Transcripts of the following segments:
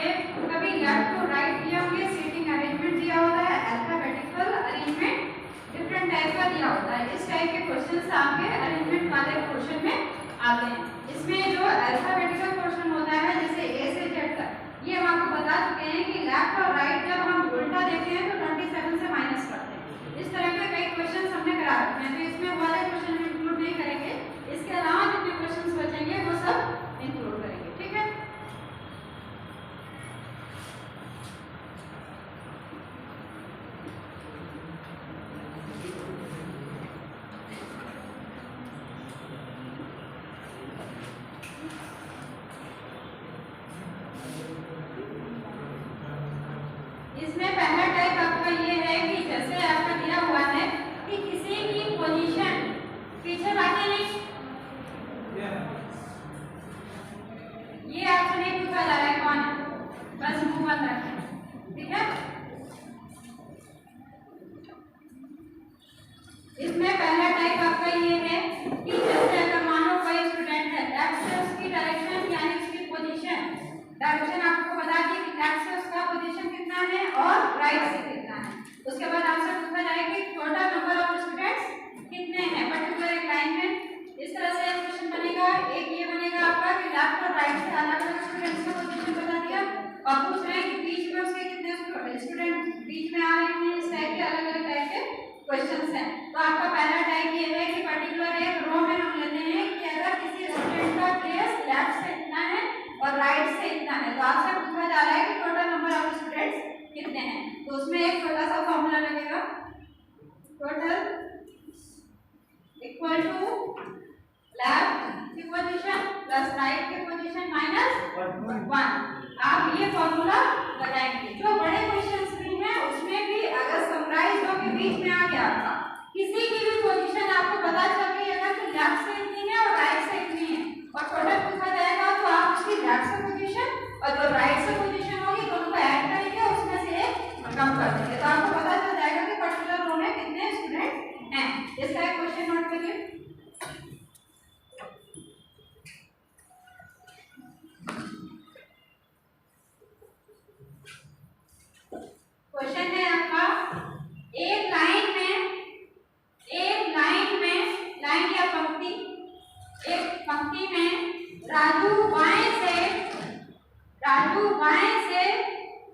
पे कभी left to right दिया हुआ है, सीटिंग अरेंजमेंट दिया होता है, अल्फाबेटिकल अरेंजमेंट डिफरेंट टाइप का दिया होता है। इस टाइप के क्वेश्चंस आपके अरेंजमेंट वाले पोर्शन में आते हैं। इसमें जो अल्फाबेटिकल पोर्शन होता है जैसे ए से जेड तक, ये हम आपको बता चुके हैं कि लेफ्ट और राइट जब हम उल्टा देखते हैं तो 27 से माइनस करते हैं। इस तरह के कई क्वेश्चंस हमने करा रखे हैं, तो इसमें वाले क्वेश्चन इंक्लूड नहीं करेंगे। इसके अलावा जितने क्वेश्चंस बचेंगे वो सब इंक्लूड करेंगे, ठीक है। इसमें पहला टाइप आपका ये है कि जैसे आपका दिया हुआ है कि किसी की पोजीशन पीछे भागे नहीं, ये आपसे नहीं पूछा जा रहा है कौन है, बस मुंह बंद रखें, ठीक है। इसमें पहला टाइप आपका ये है कि जैसे अगर मान लो कोई स्टूडेंट है, लेफ्ट से उसकी डायरेक्शन यानी उसकी पोजीशन डायरेक्शन आपको बता दी कि लेफ्ट से उसका पोजीशन कितना है और राइट से कितना है। उसके बाद आपसे पूछा जाएगा कि टोटल नंबर ऑफ स्टूडेंट्स कितने हैं पर्टिकुलर एक लाइन में। इस तरह से एक क्वेश्चन बनेगा। एक ये बनेगा आपका कि लेफ्ट और राइट से अलग अलग स्टूडेंट्स का पोजीशन बता दिया और पूछ रहे हैं कि बीच में उसके कितने स्टूडेंट बीच में आ रहे हैं। इस टाइप के अलग अलग टाइप के क्वेश्चंस हैं। तो आपका पहला टाइप ये है कि पर्टिकुलर एक रो में हम लेते हैं कि अगर किसी स्टूडेंट का प्लेस लेफ्ट से इतना है और राइट से इतना है, तो आपसे पूछा जा रहा है कि टोटल नंबर ऑफ स्टूडेंट्स कितने हैं। तो उसमें एक छोटा सा फॉर्मूला लगेगा, टोटल इक्वल टू लेफ्ट की पोजीशन प्लस राइट की पोजीशन माइनस 1। आप ये फॉर्मूला लगाएंगे। जो बड़े क्वेश्चंस भी हैं उसमें भी अगर समराइज हो के बीच में आ गया आपका किसी की भी पोजीशन आपको पता चल गई अगर तो लेफ्ट से इतनी है और राइट से इतनी है और टोटल पूछा जाएगा, तो आप उसकी लेफ्ट से पोजीशन और जो राइट से पोजीशन होगी दोनों को ऐड करेंगे, उसमें से एक कम कर देंगे, तो आपको पता चल जाएगा कि पर्टिकुलर रो में कितने स्टूडेंट हैं। इसका एक क्वेश्चन नोट करिए। क्वेश्चन है आपका एक लाइन में लाइन या पंक्ति, एक पंक्ति में राजू बाएं से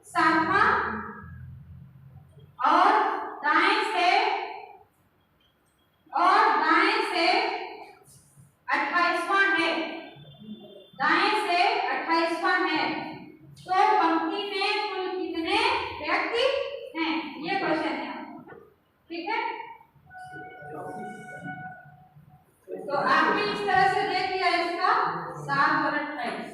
7वां और दाएं से 28वां है, दाएं से 28वां है। तो पंक्ति में कुल कितने व्यक्ति हैं, ये क्वेश्चन है, ठीक है। तो आपने इस तरह से देख लिया इसका 7 और 28।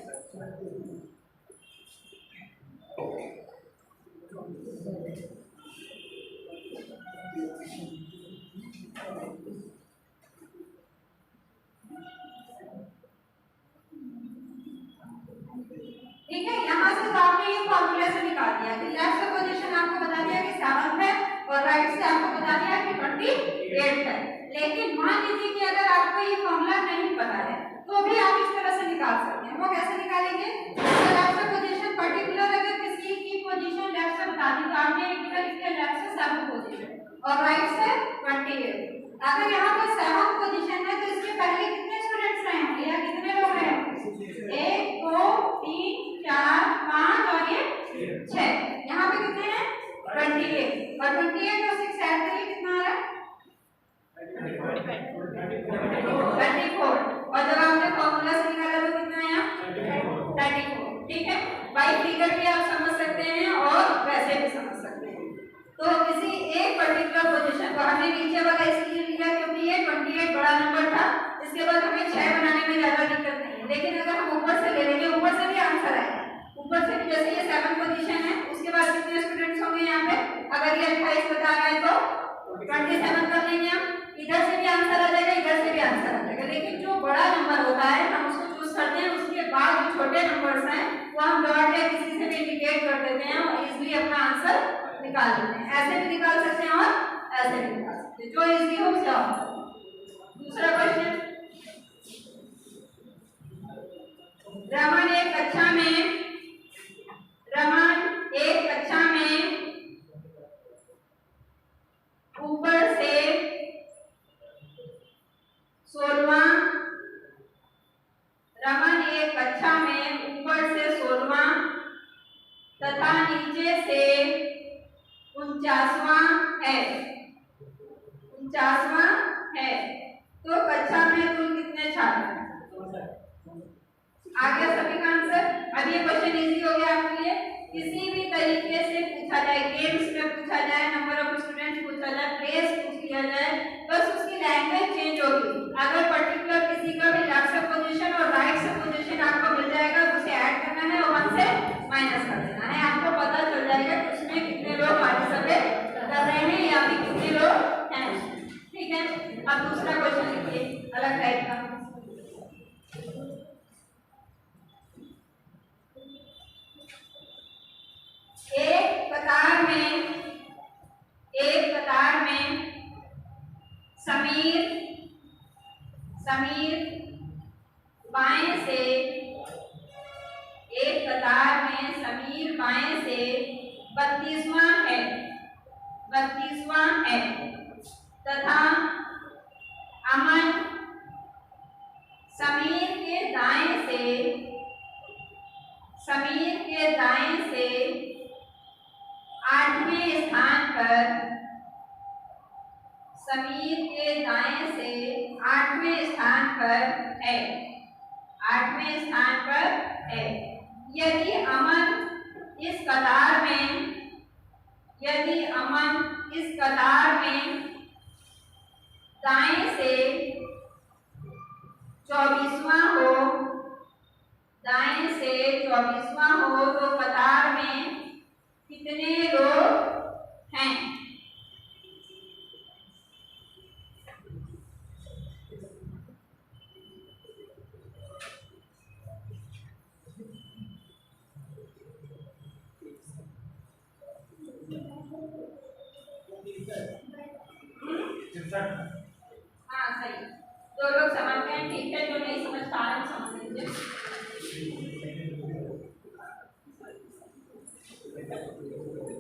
ठीक है, यहाँ से तो आपने ये फॉर्मूला से निकाल दिया कि लेफ्ट से पोजीशन आपको बता दिया कि 7 है और राइट से आपको बता दिया कि 28 है। लेकिन मान लीजिए कि अगर आपको ये फॉर्मूला नहीं पता है तो भी आप इस तरह से निकाल सकते हैं। वो कैसे निकालेंगे, लेफ्ट से पोजीशन पर्टिकुलर अगर किसी की पोजीशन लेफ्ट से बता दी तो आपने एक लिख दिया लेफ्ट से 7 पोजीशन और राइट से 28। अगर यहाँ पे 7 पोजीशन है तो इसके पहले कितने स्टूडेंट्स रहे होंगे या कितने लोग रहे होंगे, 1 2 3 4 5 और ये 6। यहाँ पे कितने हैं 28 और 28 और 6 ऐड करिए कितना आ रहा है 34। और जब आपने फॉर्मूला से निकाला तो कितना आया 34। ठीक है, बाई फिगर भी आप समझ सकते हैं और वैसे भी समझ सकते हैं। तो किसी एक पर्टिकुलर पोजीशन को हमने नीचे वाला इसलिए लिया क्योंकि ये 28 बड़ा नंबर था, इसके बाद हमें 6 बनाने में ज्यादा दिक्कत नहीं है। लेकिन अगर हम ऊपर से ले लेंगे, ऊपर से भी आंसर आएगा, ऊपर से भी जैसे ये 7 पोजीशन है उसके बाद कितने स्टूडेंट्स होंगे यहाँ पे, अगर ये 28 बता रहा है तो 27 कर लेंगे हम, इधर से भी आंसर आ जाएगा इधर से भी आंसर आ जाएगा। लेकिन जो बड़ा नंबर होता है हम उसको चूज करते हैं, उसके बाद जो छोटे नंबर्स हैं वो हम डॉट या किसी से भी इंडिकेट कर देते हैं और इजीली अपना आंसर निकाल लेते हैं। ऐसे भी निकाल सकते हैं और ऐसे भी निकाल सकते हैं, जो इजी हो क्या। दूसरा क्वेश्चन, रमन एक कक्षा में रमन एक कक्षा में ऊपर से 16वां, रमन एक कक्षा में ऊपर से 16वां तथा नीचे से 49वां है। 49वां है तो कक्षा में कुल कितने छात्र हैं? आ गया सभी का आंसर। अब ये क्वेश्चन इजी हो गया आपके लिए। किसी भी तरीके से पूछा जाए, गेम्स में पूछा जाए, नंबर ऑफ स्टूडेंट्स पूछा जाए, प्लेस पूछ लिया जाए, बस उसकी लैंग्वेज चेंज होगी। अगर पर्टिकुलर किसी का भी लेफ्ट सपोजिशन और राइट सपोजिशन आपको मिल जाएगा तो उसे ऐड करना है और 1 से माइनस कर देना है। आपको पता चल जाएगा कि उसमें कितने लोग पार्टिसिपेट कर रहे हैं या फिर कितने लोग हैं। ठीक है, अब दूसरा क्वेश्चन लिखिए अलग टाइप का। एक कतार में समीर बाएं से, एक कतार में समीर बाएं से 32वां है तथा अमन समीर के दाएं से 8वें स्थान पर, समीर के दाएं से 8वें स्थान पर है, 8वें स्थान पर है। यदि अमन इस कतार में दाएं से 24वां हो तो कतार में कितने लोग हैं? हाँ सही, 2 लोग समझते हैं। ठीक है, जो नहीं समझ पा रहे समझ लीजिए।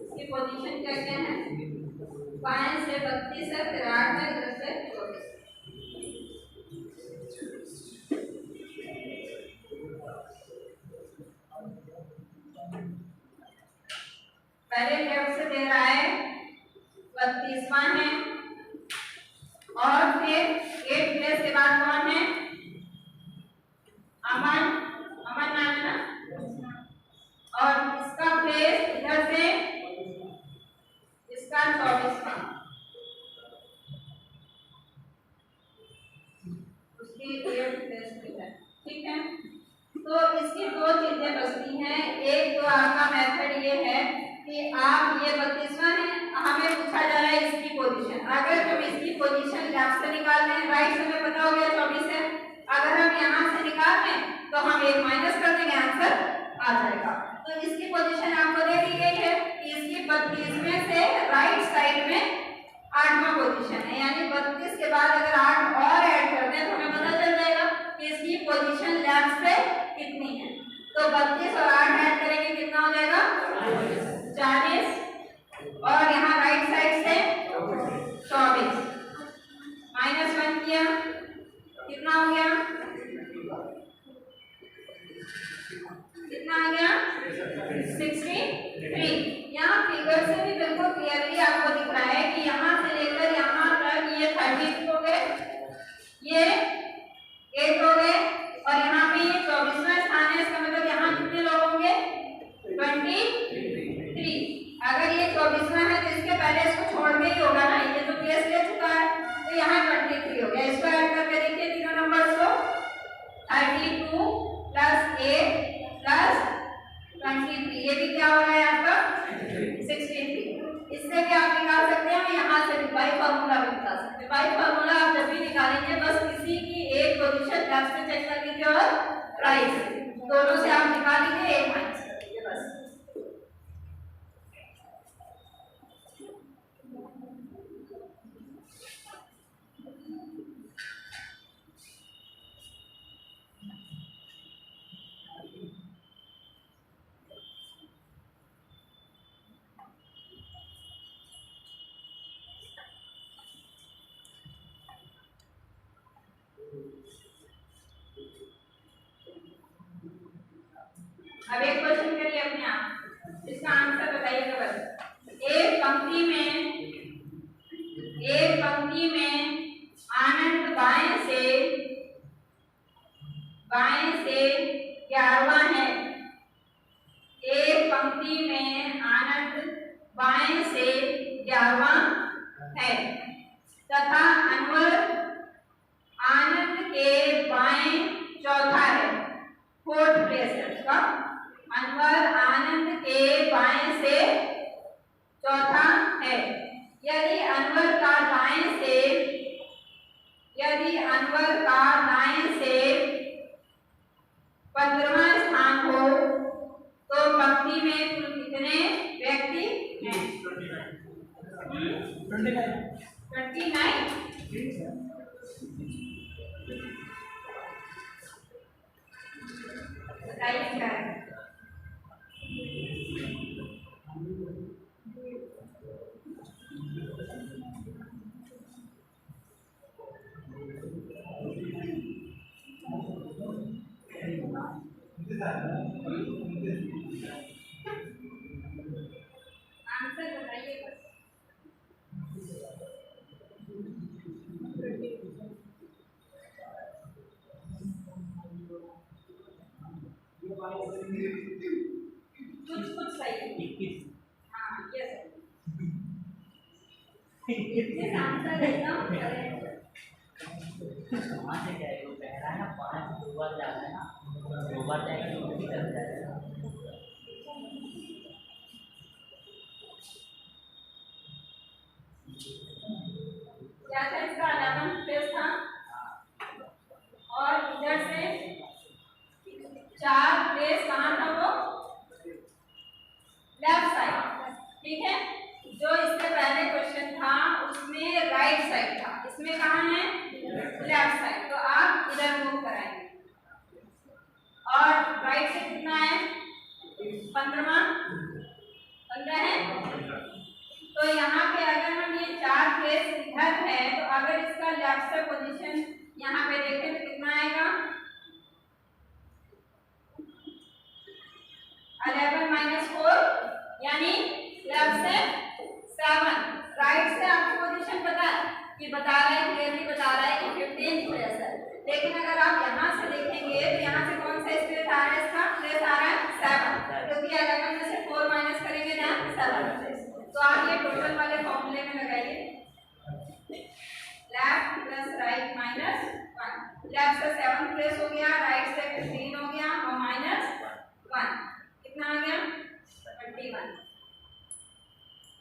इसकी पोजीशन क्या क्या है? बाएं से 32 है, फिर 8 है, इधर से 24। पहले लेफ्ट से दे रहा है 32वां है और फिर 8 प्लेस के बाद कौन है? अमन नाम है ना, और इसका प्लेस इधर से इसका 24वां, उसकी 8 प्लेस इधर। ठीक है, तो इसकी 2 चीजें बचती हैं। एक तो आपका मेथड ये है कि आप ये 32वां है, हमें पूछा जा रहा है इसकी पोजीशन। अगर हम इसकी पोजीशन लेफ्ट से निकाल रहे हैं, राइट से हमें पता हो गया 24 है, अगर हम यहाँ से निकाल रहे हैं तो हम 1 माइनस कर देंगे, आंसर आ जाएगा। तो इसकी पोजीशन आपको दे दी गई है कि इसकी 32 में से राइट साइड में 8वां पोजीशन है, यानी 32 के बाद अगर 8 और ऐड करते हैं तो हमें पता चल जाएगा कि इसकी पोजीशन लेफ्ट से कितनी है। तो 32 और 8 ऐड करेंगे कितना हो जाएगा? 40, और यहाँ राइट साइड से 24 -1 किया, कितना हो गया? कितना आ गया? 63। यहाँ फिगर से भी बिल्कुल क्लियरली आपको दिख रहा है कि यहाँ से लेकर यहाँ तक ये 30 हो गए, ये 8 हो गए, और यहाँ पे ये 24वां स्थान है। इसका मतलब यहाँ कितने लोग होंगे? 23। अगर ये 24वां है तो इसके पहले इसको छोड़ के ही होगा ना, ये तो प्लेस ले चुका है, तो यहाँ 23 हो गया। इसको ऐड करके देखिए तीनों नंबर्स को, 32 + 8 + 23, ये भी क्या हो रहा है आपका? 63। इससे भी आप निकाल सकते हैं, यहाँ से भी बाई फार्मूला भी निकाल सकते हैं। बाई फार्मूला आप जब भी निकालेंगे बस किसी की एक पोजीशन लेफ्ट से चेक कर लीजिए और राइट से, दोनों से आप निकाल लीजिए, 1 माइनस कर दीजिए बस। अब एक क्वेश्चन करिए अपने आप, इसका आंसर बताइएगा बस। एक पंक्ति में आनंद बाएं से 11वां है। एक पंक्ति में आनंद बाएं से 11वां है तथा अनवर आनंद के बाएं चौथा है, फोर्थ प्लेस है उसका। अनवर आनंद के बाएं से चौथा है। यदि अनवर का दाएं से 15वां स्थान हो तो पंक्ति में कुल कितने व्यक्ति हैं? 29। बताइए क्या है? आंसर बताइए बस। कुछ सही। हाँ ये सही। आंसर एकदम करेक्ट। वहाँ से क्या है, वो कह रहा है ना 5 2 बार जाना है ना, 2 बार जाएगा तो भी कर जाएगा। क्या था इसका 11 प्लेस था और इधर से 4 प्लेस कहाँ था वो? Left side. ठीक है, जो इससे पहले क्वेश्चन था उसमें राइट साइड था, इसमें कहाँ है? Left side. तो आप इधर मूव कराएंगे और राइट से कितना है? 15वां 15 है। तो यहाँ पे अगर हम ये 4 प्लेस इधर है तो अगर इसका लेफ्ट से पोजीशन यहाँ पे देखें तो कितना आएगा? 11 - 4 यानी लेफ्ट से 7। राइट से आपको पोजीशन पता है कि बता रहा है, क्लियरली बता रहा है कि 15 प्लेस है। लेकिन अगर आप यहाँ से देखेंगे तो यहाँ से कौन सा स्पेस आ रहा है? इसका प्लेस आ रहा है 7, क्योंकि 11 में से 4 माइनस करेंगे ना 7 प्लेस। तो आप ये टोटल वाले फॉर्मूले में लगाइए, left plus right minus 1। Left से 7 प्लेस हो गया, राइट से 15 हो गया और माइनस 1 कितना आ गया? 21।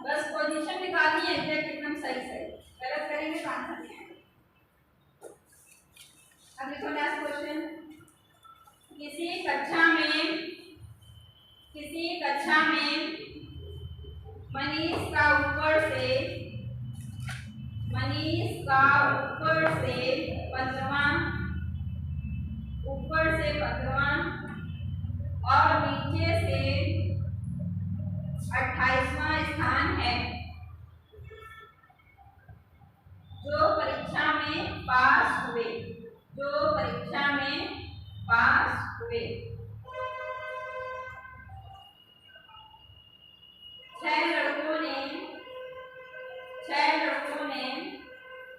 बस पोजीशन निकालनी है, एग्जैक्ट एकदम सही। गलत करेंगे तो आंसर नहीं आएगा। अब देखो नेक्स्ट क्वेश्चन। किसी कक्षा में मनीष का ऊपर से 15वां और नीचे से 28वां स्थान है। जो परीक्षा में पास हुए 6 लड़कों ने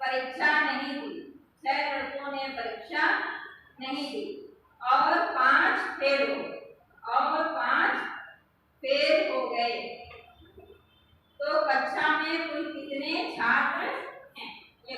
परीक्षा नहीं दी और 5 फेल हो गए। तो कक्षा में कुल कितने छात्र हैं? ये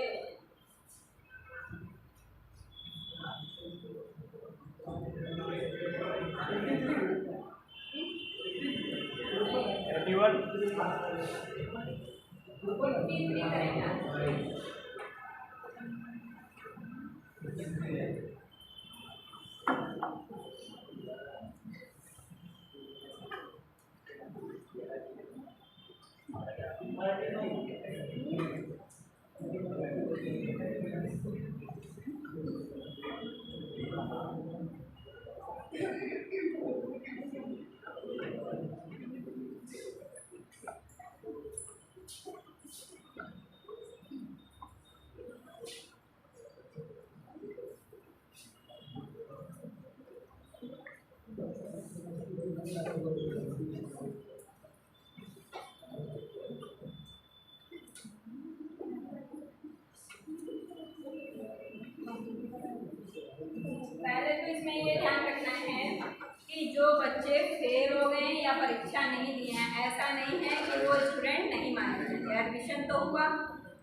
एडमिशन तो हुआ।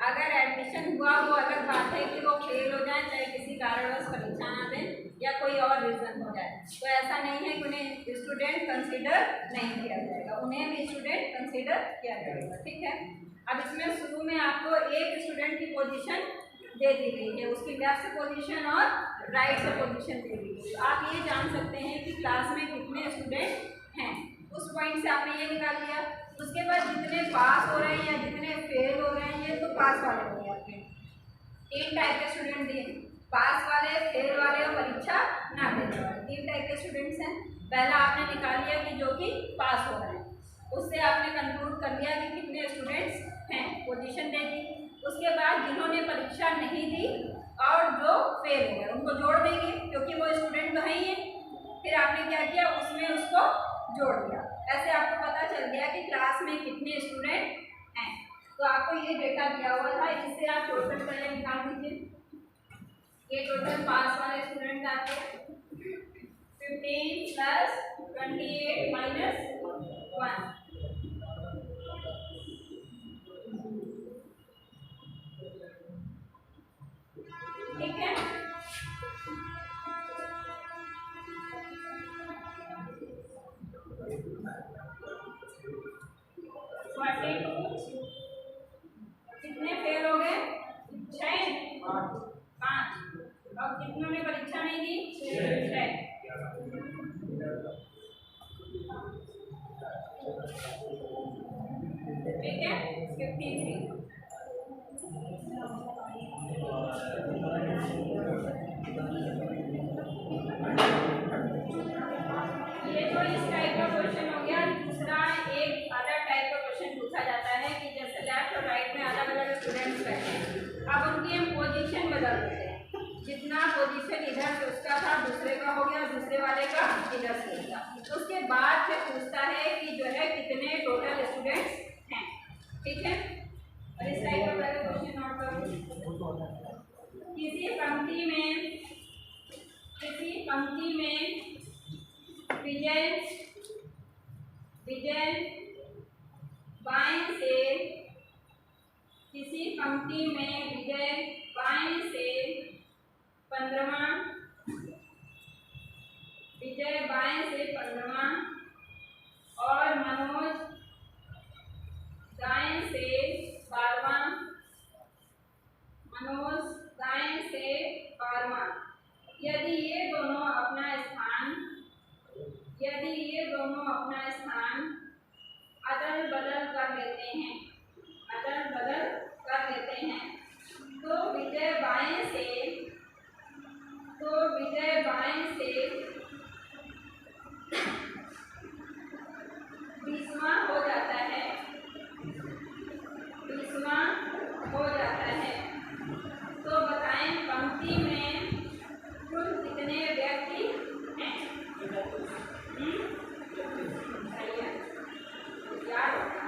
अगर एडमिशन हुआ वो अलग बात है कि वो फेल हो जाए, चाहे किसी कारणवश परीक्षा ना दें या कोई और रीज़न हो जाए, तो ऐसा नहीं है कि उन्हें स्टूडेंट कंसीडर नहीं किया जाएगा, उन्हें भी स्टूडेंट कंसीडर किया जाएगा। ठीक है, अब इसमें शुरू में आपको एक स्टूडेंट की पोजीशन दे दी गई है, उसकी लेफ्ट पोजीशन और राइट से पोजीशन दे दी गई। आप ये जान सकते हैं कि क्लास में कितने स्टूडेंट हैं, उस पॉइंट से आपने ये निकाल लिया। उसके बाद जितने पास हो रहे हैं या जितने फेल हो रहे हैं, ये तो पास वाले हो गए आपके। 3 टाइप के स्टूडेंट दिए, पास वाले, फेल वाले और परीक्षा ना देने वाले, 3 टाइप के स्टूडेंट्स हैं। पहला आपने निकाल लिया कि जो कि पास हो रहे हैं, उससे आपने कंक्लूड कर लिया कि कितने स्टूडेंट्स हैं, पोजीशन दे दी। उसके बाद जिन्होंने परीक्षा नहीं दी और जो फेल हो गए उनको जोड़ देंगे, क्योंकि वो स्टूडेंट तो है ही है। फिर आपने क्या किया, उसमें उसको जोड़ दिया। ऐसे आपको पता चल गया कि क्लास में कितने स्टूडेंट हैं। तो आपको ये डेटा दिया हुआ था, इससे आप टोटल पहले निकाल दीजिए। ये टोटल पास वाले स्टूडेंट आपके 15 प्लस 28 माइनस 1। ठीक है, कितने फेल हो गए, 6, 5, और कितनों ने परीक्षा नहीं दी, 6। ठीक है, 53। ये तो इस टाइप का क्वेश्चन हो गया। दूसरा एक अदर टाइप का क्वेश्चन पूछा जाता है कि जैसे लेफ्ट और राइट में अलग अलग स्टूडेंट्स बैठे हैं, अब उनकी हम पोजीशन बदल देते हैं। जितना पोजीशन इधर से उसका था दूसरे का हो गया, दूसरे वाले का इधर से होगा। तो उसके बाद फिर पूछता है कि जो है कितने टोटल स्टूडेंट्स हैं। ठीक है, और इस टाइप का पहले क्वेश्चन नोट करो। किसी पंक्ति में विजय बाएं से, किसी पंक्ति में विजय बाएं से 15वां, विजय बाएं से 15वां और मनोज दाएं से 12वां, मनोज दाएं से 12वां। यदि ये दोनों अपना स्थान अदल बदल कर लेते हैं, तो विजय बाएं से 20वां हो जाता है, तो बताएं पंक्ति में कुल कितने व्यक्ति हैं। सही है, याद रखना।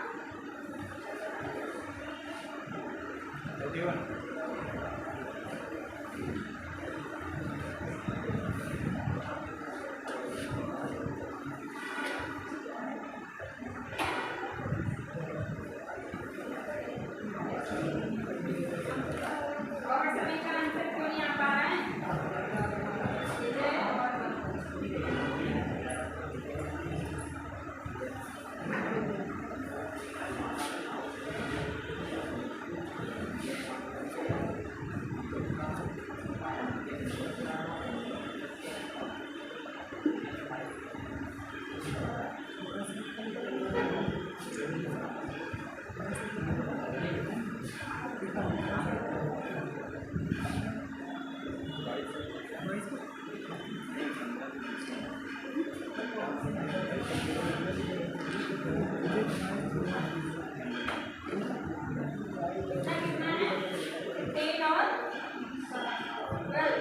और सभी का आंसर क्यों नहीं आ पा रहा है? कितना है? 10 और 12।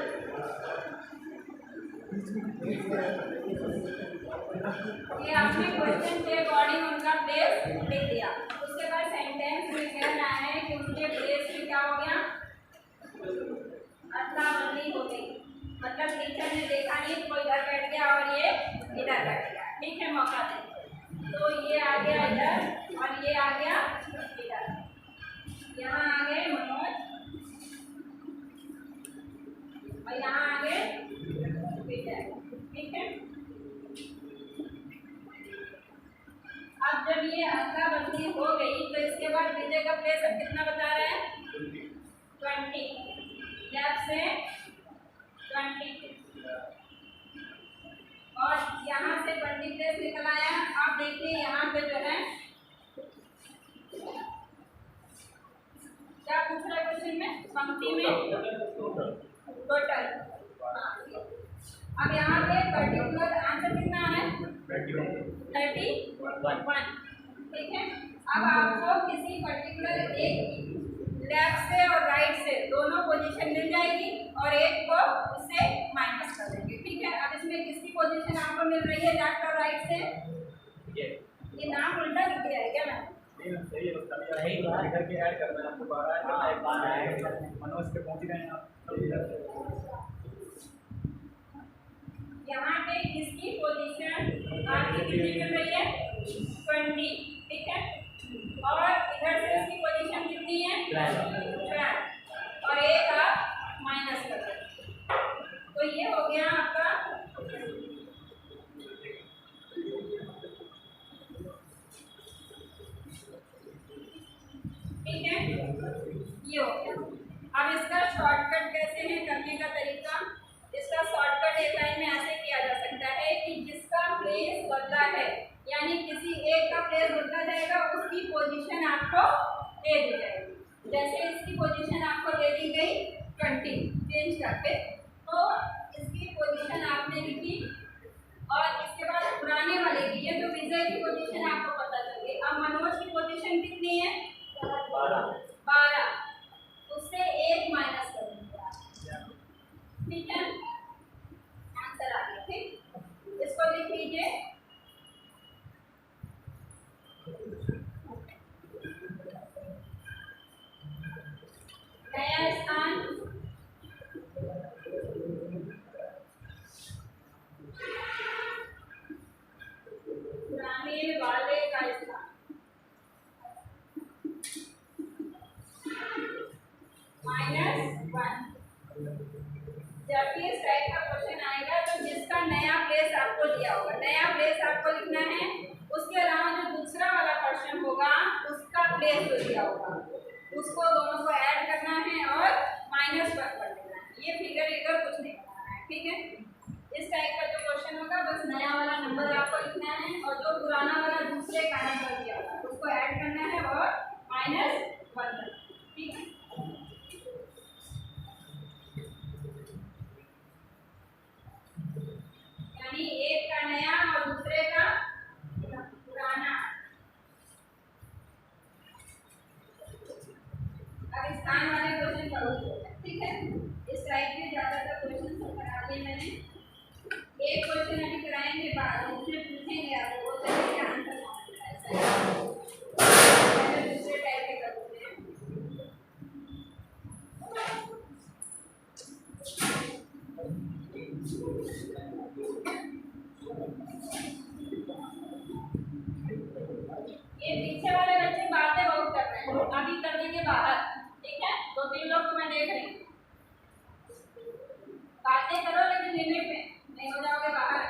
ये आपने क्वेश्चन के अकॉर्डिंग उनका प्लेस लिख दिया। उसके बाद सेंटेंस में कहना है कि उनके प्लेस में क्या हो गया, अदला बदली हो गई। मतलब टीचर ने देखा नहीं, कोई इधर बैठ गया और ये इधर बैठ गया। ठीक है, मौका दे, तो ये आ गया इधर और ये आ गया इधर। यहाँ आ गए मनोज और यहाँ आ गए विजय। ठीक है, अब जब ये अदला बदली हो गई तो इसके बाद विजय का प्लेस अब कितना बता रहा है? 20। लेफ्ट से 20 और यहाँ से 20 प्लेस निकल आया। आप देखिए यहाँ पे जो है क्या पूछ रहा है क्वेश्चन में, पंक्ति में टोटल। अब यहाँ पे पर्टिकुलर आंसर कितना है? 31। ठीक है, अब आपको किसी पर्टिकुलर एक लेफ्ट से और राइट से दोनों पोजीशन मिल जाएगी और एक को उससे माइनस कर देंगे। ठीक है, अब इसमें किसकी पोजीशन आपको मिल रही है लेफ्ट और राइट से? ये नाम उल्टा लिख दिया है क्या मैंने? सही है, सही करके ऐड करना है आपको। 12 ऐड करना है। मनोज पे पहुंच गए हैं आप। यहाँ पे किसकी पोजीशन आपकी कितनी मिल रही है? 20। ठीक है, और इधर से इसकी पोजीशन कितनी है? 12 और एक आप माइनस कर दें। तो ये हो गया आपका ठीक है, ये हो गया। अब इसका शॉर्टकट कैसे है करने का तरीका? इसका शॉर्टकट एक लाइन में ऐसे किया जा सकता है कि जिसका प्लेस बदला है यानी किसी एक का प्लेस बदला जाएगा उसकी पोजीशन आपको दे दी जाएगी। जैसे इसकी पोजीशन आपको दे दी गई 20 चेंज करके, तो इसकी पोजीशन आपने लिखी और इसके बाद पुराने वाले की है तो विजय की पोजीशन आपको पता चल गई। अब मनोज की पोजीशन कितनी है? 12, उससे एक माइनस कर देंगे। ठीक है, आंसर आ गया। ठीक, इसको लिख लीजिए। नया स्थान पुराने वाले का स्थान -1। जब भी इस टाइप का क्वेश्चन आएगा तो जिसका नया प्लेस आपको दिया होगा, नया प्लेस आपको लिखना है। उसके अलावा जो दूसरा वाला क्वेश्चन होगा उसका प्लेस जो दिया होगा उसको दोनों को ऐड करना है और -1 कर देना है। ये फिगर इधर कुछ नहीं बनाना है। ठीक है, इस टाइप का जो क्वेश्चन होगा बस नया वाला नंबर आपको लिखना है और जो पुराना वाला दूसरे का नंबर दिया होगा उसको ऐड करना है और -1। ठीक है, यानी एक का नया और दूसरे का पुराना। अब स्थान वाले क्वेश्चन करो। ठीक है, इस टाइप के ज्यादातर क्वेश्चन तो करा दिए मैंने। एक क्वेश्चन अभी कराएंगे बाद उसमें पूछेंगे आपको वो तरीके का आंसर पहले दूसरे टाइप के करते हैं। ये पीछे वाले बच्चे बातें बहुत कर रहे हैं, अभी कर देंगे बाहर। ठीक है, 2-3 लोग को मैं देख रही हूँ। बातें करो लेकिन लिमिट में, नहीं हो जाओगे बाहर।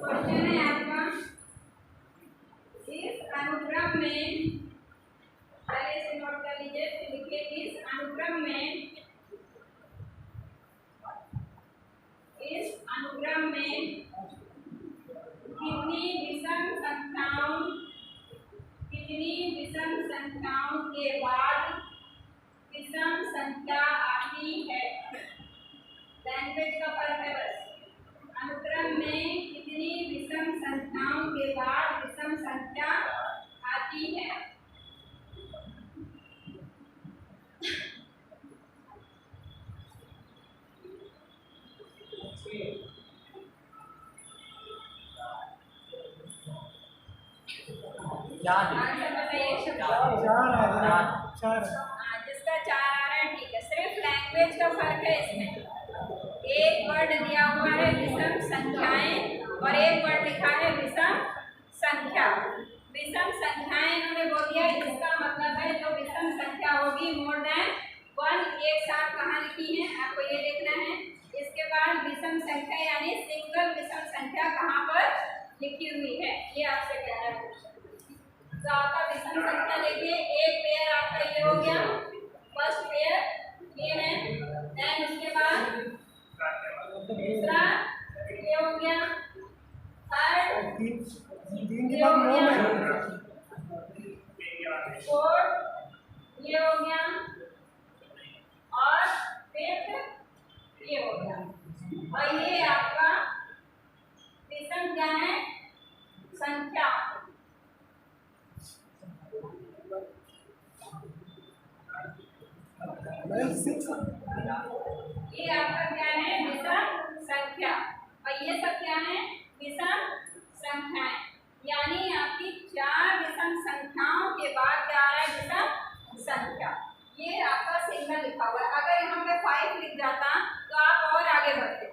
क्वेश्चन है आपका, इस अनुक्रम में, पहले से नोट कर लीजिए, फिर लिखिए इस अनुक्रम में कितनी कितनी विषम संख्याओं के बाद विषम संख्या आती है? लैंग्वेज का फर्क है बस। अनुक्रम में कितनी विषम संख्याओं के बाद विषम संख्या आती है? आंसर बताइए। जिसका 4 आ रहा है ठीक है। सिर्फ लैंग्वेज का फर्क है इसमें। एक वर्ड दिया हुआ है विषम संख्याएं और एक वर्ड लिखा है विषम संख्या। विषम संख्याएं इन्होंने बोल दिया, इसका मतलब है जो विषम संख्या होगी मोर देन 1 एक साथ कहाँ लिखी है आपको ये देखना है। इसके बाद विषम संख्या यानी सिंगल विषम संख्या कहाँ पर लिखी हुई है ये आपसे कह रहा है। तो आपका विषम संख्या देखिए, एक पेयर आपका ये हो गया, फर्स्ट पेयर ये है, देन उसके बाद दूसरा ये हो गया, थर्ड ये हो गया, फोर्थ ये हो गया और फिफ्थ ये हो गया। और ये आपका विषम क्या है? संख्या। ये आपका क्या है? विषम संख्या। और ये सब क्या है? विषम संख्याएं। यानी आपकी 4 विषम संख्याओं के बाद क्या आ रहा है? विषम संख्या। ये आपका सिंगल लिखा हुआ है। अगर यहाँ पे 5 लिख जाता तो आप और आगे बढ़ते,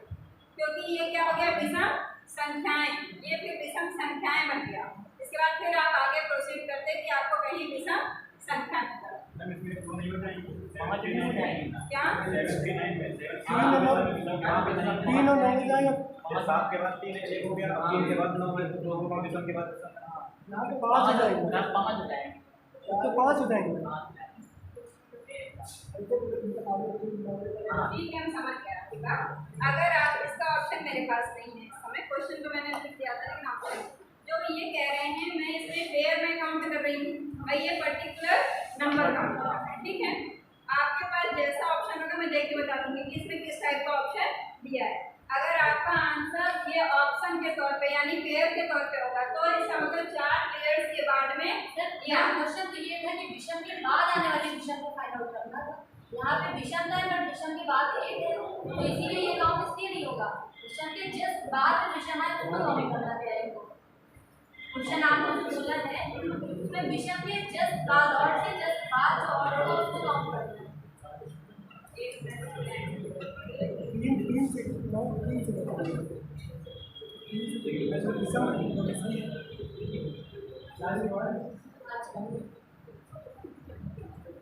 क्योंकि ये क्या हो गया? विषम संख्याएं। ये फिर विषम संख्याएं बन गया। इसके बाद फिर आप आगे प्रोसीड करते कि आपको कहीं विषम संख्या क्या? सात के बाद 3 1 हो गया, 3 के बाद 9 है, 2 होगा, विषम के बाद 5 हो जाएगा, 5 हो जाएंगे, तो 5 हो जाएंगे। ठीक है, हम समझ गए आपकी बात। अगर आप इसका ऑप्शन मेरे पास नहीं है इस समय, क्वेश्चन तो मैंने लिख दिया था, लेकिन ऑप्शन जो ये कह रहे हैं मैं इसमें पेयर में काउंट कर रही हूँ और ये पर्टिकुलर नंबर काउंट कर रहा है। ठीक है, आपके पास जैसा ऑप्शन होगा मैं देख के बता दूंगी कि इसमें किस टाइप का ऑप्शन दिया है। अगर आपका आंसर ये ऑप्शन के तौर पे यानी पेयर के तौर पे होगा तो इसका मतलब 4 पेयर्स के बाद में यहाँ क्वेश्चन तो ये था कि विषम के बाद आने वाले विषम को फाइंड आउट करना था। यहाँ पे विषम था बट विषम के बाद एक है, तो इसीलिए ये काउंट इसलिए नहीं होगा। विषम के जस्ट बाद विषम है उसको काउंट करना पेयर को। क्वेश्चन आपको जो बोला है उसमें विषम के जस्ट बाद और से जस्ट बाद जो ऑर्डर होगा उसको काउंट करना है।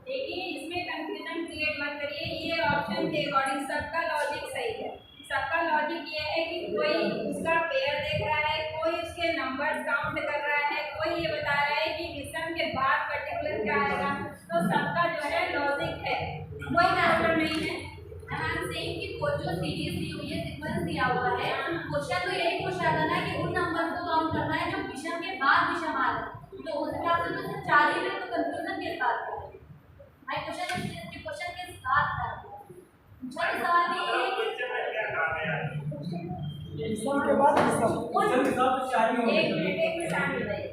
देखिए इसमें कंफ्यूजन क्रिएट मत करिए। ये ऑप्शन के अकॉर्डिंग सबका लॉजिक सही है। सबका लॉजिक ये है कि कोई उसका पेयर देख रहा है, कोई उसके नंबर्स काउंट कर रहा है, कोई ये बता रहा है कि विषम के बाद पर्टिकुलर क्या आएगा। तो सबका जो है लॉजिक है, कोई आंसर नहीं है। कि जो सीरीज दी हुई है, सीक्वेंस दिया हुआ है, क्वेश्चन तो यही पूछा था ना कि उन नंबर को काउंट करना है जो विषम के बाद विषम आ रहा है। तो उस हिसाब से तो सिर्फ 4 ही है, तो कंफ्यूजन के साथ है भाई। क्वेश्चन के साथ था। बट सवाल ये है कि विषम के बाद विषम के साथ 4 ही होंगे। एक मिनट बताइए,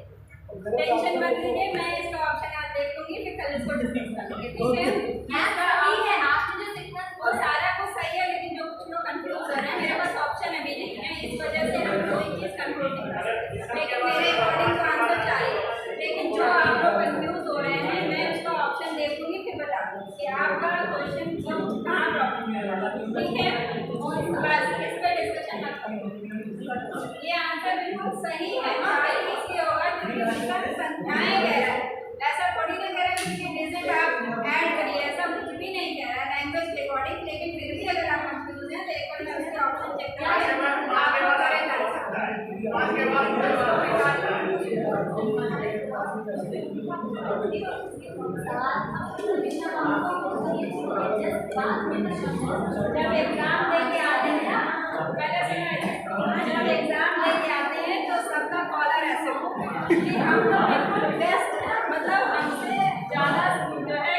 टेंशन मत लीजिए, मैं इसका ऑप्शन आज देख लूंगी, फिर कल इसको डिस्कस करेंगे। ठीक है, आपने जो सीक्वेंस वो सारा कुछ सही है, लेकिन जो कुछ लोग कंफ्यूज हो रहे हैं, मेरे पास ऑप्शन अभी नहीं है, इस वजह से हम कोई चीज़ कंट्रोल नहीं कर सकते। लेकिन मेरे अकॉर्डिंग तो आंसर चाहिए, लेकिन जो आप लोग कंफ्यूज हो रहे हैं मैं उसका ऑप्शन देख लूंगी, फिर बता दूँ कि आपका क्वेश्चन कहाँ प्रॉब्लम है। ठीक है, बस इस पर डिस्कशन मत करो। ये आंसर बिल्कुल सही है, सही इसलिए होगा क्योंकि विषम संख्याएं कह रहा है, ऐसा थोड़ी ना कह रहा है कि डिजिट आप ऐड करिए, ऐसा कुछ भी नहीं कह रहा है लैंग्वेज के अकॉर्डिंग। लेकिन फिर भी अगर आप कंफ्यूज हैं तो एक बार मैं उसके ऑप्शन चेक करें, आपको करेक्ट आंसर। जब एग्जाम देके आते हैं ना, पहले जब एग्जाम देके आते हैं तो सबका कॉलर ऐसे होते हैं कि हम तो बिल्कुल बेस्ट है, मतलब हमसे ज़्यादा जो है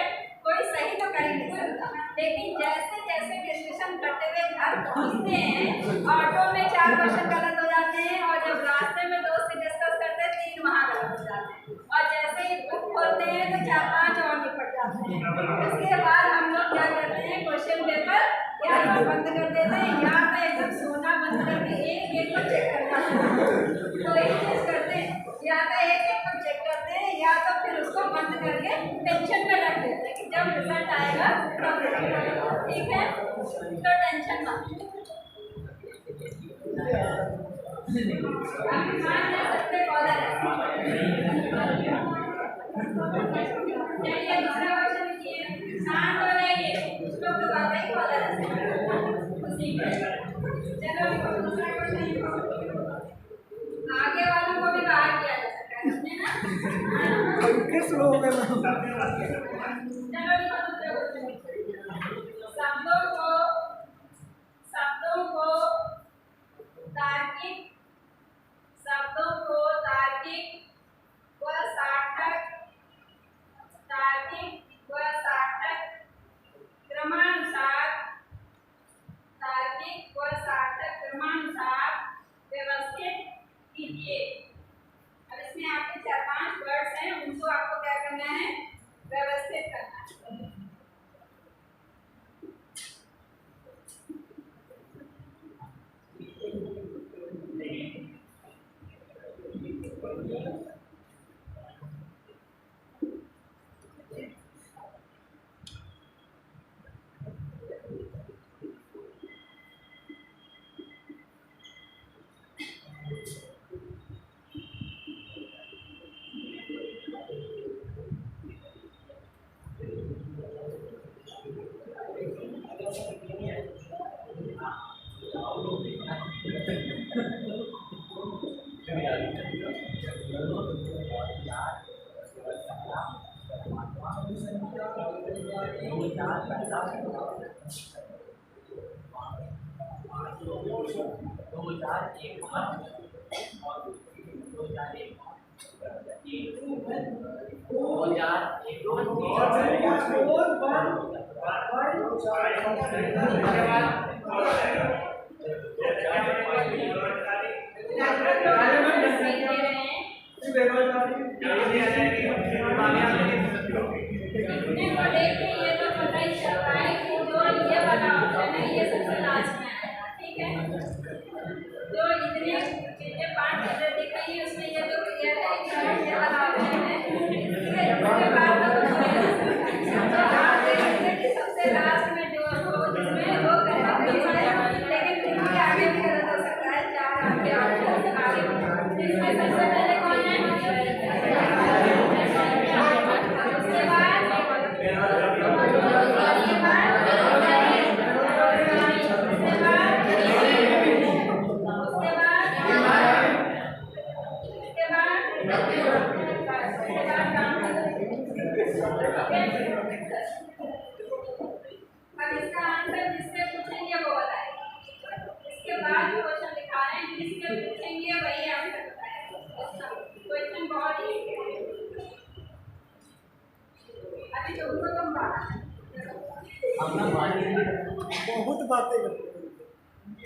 कोई सही तो कर ही नहीं सकता। लेकिन जैसे जैसे डिस्कशन करते हुए घर पहुँचते हैं, ऑटो में 4 क्वेश्चन गलत हो जाते हैं, और जब रास्ते में दोस्त से डिस्कस करते हैं 3 वहाँ गलत हो जाते हैं, और जैसे ही बुक खोलते हैं तो 4-5 और निपट जाते हैं। इसके बाद हम लोग क्या करते हैं, क्वेश्चन पेपर या तो बंद कर देते हैं या तो एकदम सोना बंद करके एक एक को चेक करते हैं। तो एक चीज करते हैं, या तो एक एक को चेक करते हैं या तो फिर उसको बंद करके टेंशन में रख देते हैं कि जब रिजल्ट आएगा तब देखेंगे। ठीक है, तो टेंशन मत। आप मान ले सकते कॉलर है। चलिए दूसरा क्वेश्चन लिखिए, शांत हो रहिए, कुछ लोग तो बात ही कॉलर है। चलो लिखो दूसरा क्वेश्चन लिखो। आगे वालों को भी बाहर किया जा सकता है, समझे ना? किस लोग में चलो लिखो दूसरा क्वेश्चन। शब्दों को तार्किक व सार्थक क्रमानुसार व्यवस्थित कीजिए। अब इसमें आपके 4-5 वर्ड्स हैं, उनको आपको क्या करना है, व्यवस्थित करना है। बहुत बातें करते हैं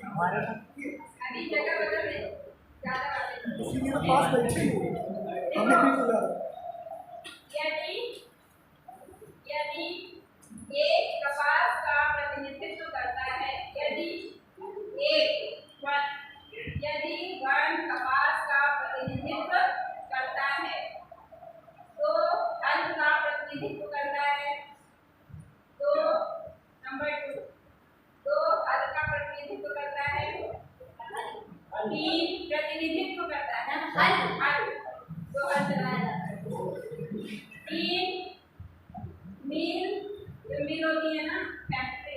हमारे अभी जगह बदल रहे, ज़्यादा बातें किसी के पास बैठे हमें भी बुला यदि एक कपास का प्रतिनिधित्व करता है, यदि वन कपास का प्रतिनिधित्व करता है, तो हल का प्रतिनिधित्व करता है, तो नंबर 2 दो हल का प्रतिनिधित्व करता है, 3 प्रतिनिधित्व करता है, हल दो हल चलाया जाता है, 3 मिल होती है ना फैक्ट्री,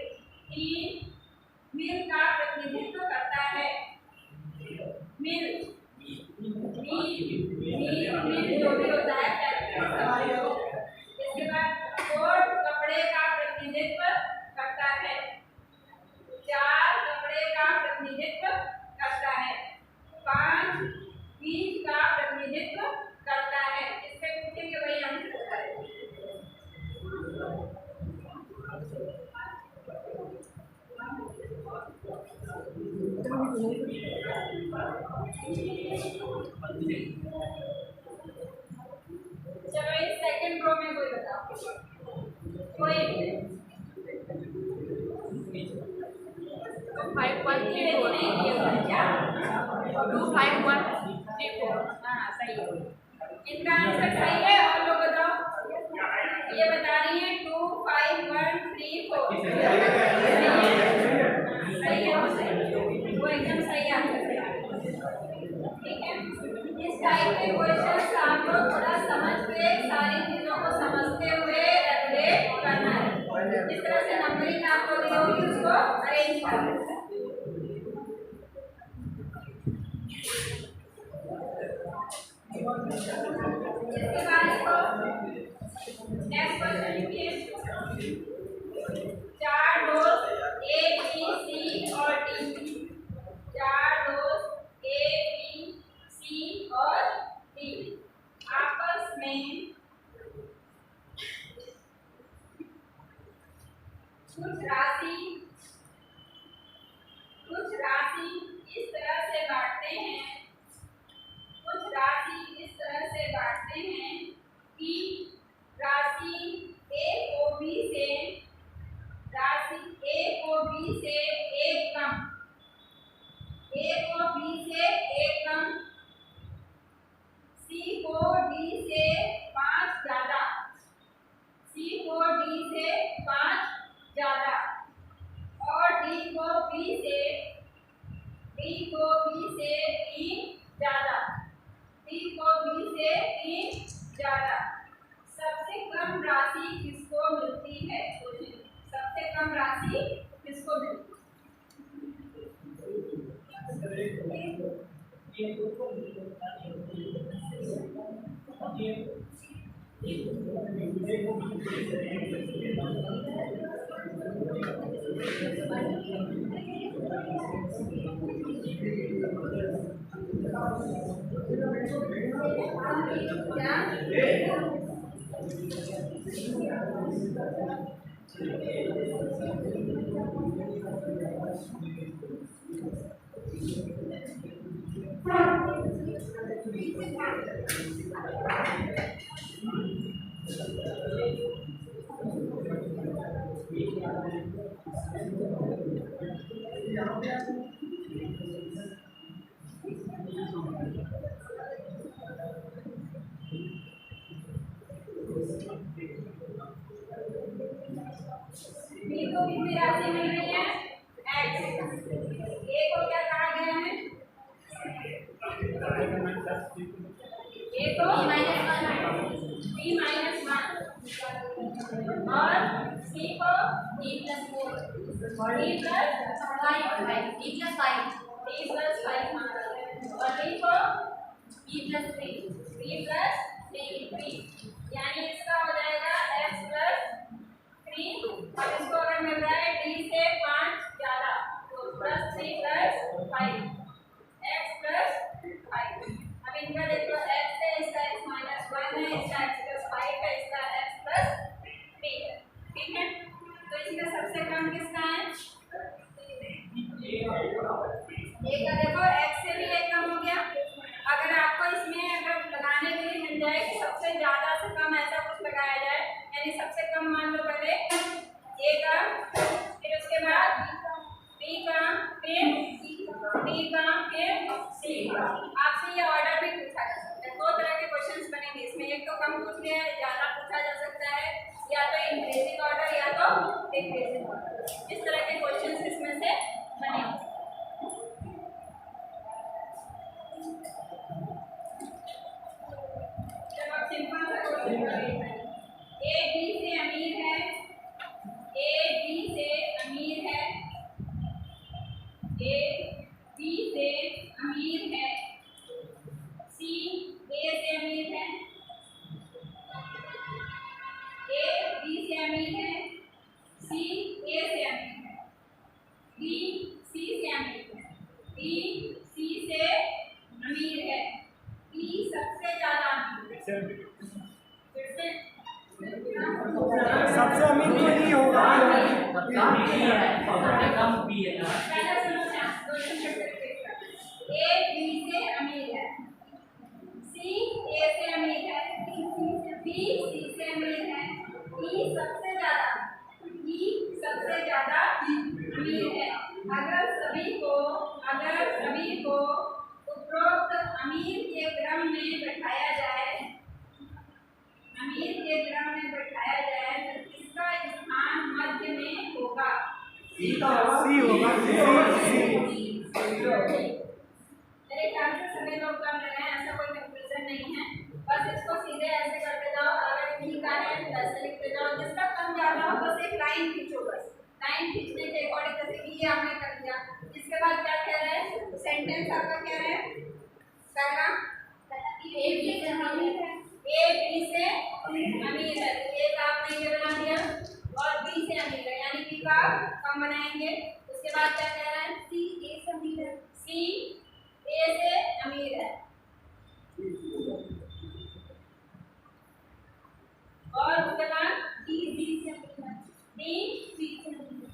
3 मिल का प्रतिनिधित्व करता है, मिल जो भी होता है फैक्ट्री। इसके बाद 4 कपड़े का प्रतिनिधित्व करता है, 4 कपड़े का प्रतिनिधित्व करता है, 5 बीज का चलो इस सेकंड रो में कोई बताओ, कोई भी। तो 5 1 3 4 नहीं दिया क्या? 2 5 1 3 4। हाँ सही है, इनका आंसर सही है। और लोग बताओ, ये बता रही है 2 5 1 3 4 सही है, वो एकदम सही आंसर है। ठीक है, इस टाइप के क्वेश्चन आप लोग थोड़ा समझ के सारी चीजों को समझते हुए रिलेट करना है। जिस तरह से नंबरिंग आपको दी होगी उसको अरेंज करना है। इसके बाद इसको नेक्स्ट क्वेश्चन लिखिए। 4 दोस्त ए बी सी और डी, 4 दोस्त ए बी सी और डी आपस में कुछ राशि इस तरह से बांटते हैं, कुछ राशि इस तरह से बांटते हैं कि राशि ए को बी से, राशि ए को बी से एक कम, ए को बी से एक कम, सी को डी से 5 ज्यादा, सी को डी से 5 ज्यादा और डी को बी से 3 ज्यादा, डी को बी से 3 ज्यादा। सबसे कम राशि किसको मिलती है? सोचिए, सबसे कम राशि किसको मिलती बी को कितनी राशि मिल रही है? x। ए को क्या कहा गया है? ए को b माइनस 1 और सी को d plus 4 d plus 5 d plus 5 d plus 5 और d को d plus 3 d प्लस 3, यानी इसका हो जाएगा x प्लस 3। और इसको अगर मिल रहा है d से 5 ज्यादा तो प्लस 3 प्लस 5 x प्लस 5। अब इनका देखो x है, इसका x माइनस 1 है, इसका x प्लस 5 है, इसका x प्लस 3 है। ठीक है, तो इसका सबसे कम किसका है? एक का देखो x से भी एक कम हो गया। अगर आपको इसमें अगर लगाने के लिए मिल जाए कि सबसे ज्यादा से कम ऐसा कुछ लगाया जाए, यानी सबसे कम मान लो पहले a का, फिर उसके बाद b का, फिर d का, फिर c का। आपसे ये ऑर्डर भी पूछा जा सकता है। 2 तरह के क्वेश्चंस बनेंगे इसमें, एक तो कम पूछ लिया है, ज्यादा पूछा जा सकता है, या तो इंक्रीजिंग ऑर्डर या तो डिक्रीजिंग ऑर्डर। इस तरह के क्वेश्चंस इसमें से बनेंगे। चलो अब सिंपल सा क्वेश्चन करेंगे। ए बी से अमीर है, ए बी से अमीर है, ए बी से अमीर है, सी ए से अमीर है, ए बी से अमीर है, सी ए से अमीर है, डी सी से अमीर है, डी सी से अमीर है, ई सबसे ज्यादा अमीर है। फिर से सबसे अमीर तो नहीं होगा। सबसे कम B है, सबसे कम B है। पहला सुनो ना, क्वेश्चन करते हैं। ए बी से अमीर है, सी ए से अमीर है, बी सी से अमीर है, ई सबसे ज्यादा अमीर है। अगर सभी को उपरोक्त अमीर के क्रम में बैठाया जाए तो किसका स्थान मध्य में होगा? सी होगा। मेरे ख्याल से सभी लोग कर रहे हैं, ऐसा कोई कंफ्यूजन नहीं है। बस इसको सीधे ऐसे करते जाओ, अगर बी का है तो ऐसे लिखते जाओ, जिसका कम ज्यादा हो बस एक लाइन खींचो, बस लाइन खींचने के अकॉर्डिंग जैसे कि ये आपने कर दिया। इसके बाद क्या कह रहे हैं, सेंटेंस आपका क्या है, पहला ए बी से अमीर है, एक आपने ये बना दिया, और बी से अमीर है यानी बी का कम बनाएंगे। उसके बाद क्या कह रहे हैं, सी ए से अमीर है, सी ए से अमीर है, और उसके बाद डी बी से अमीर है, डी बी से अमीर है।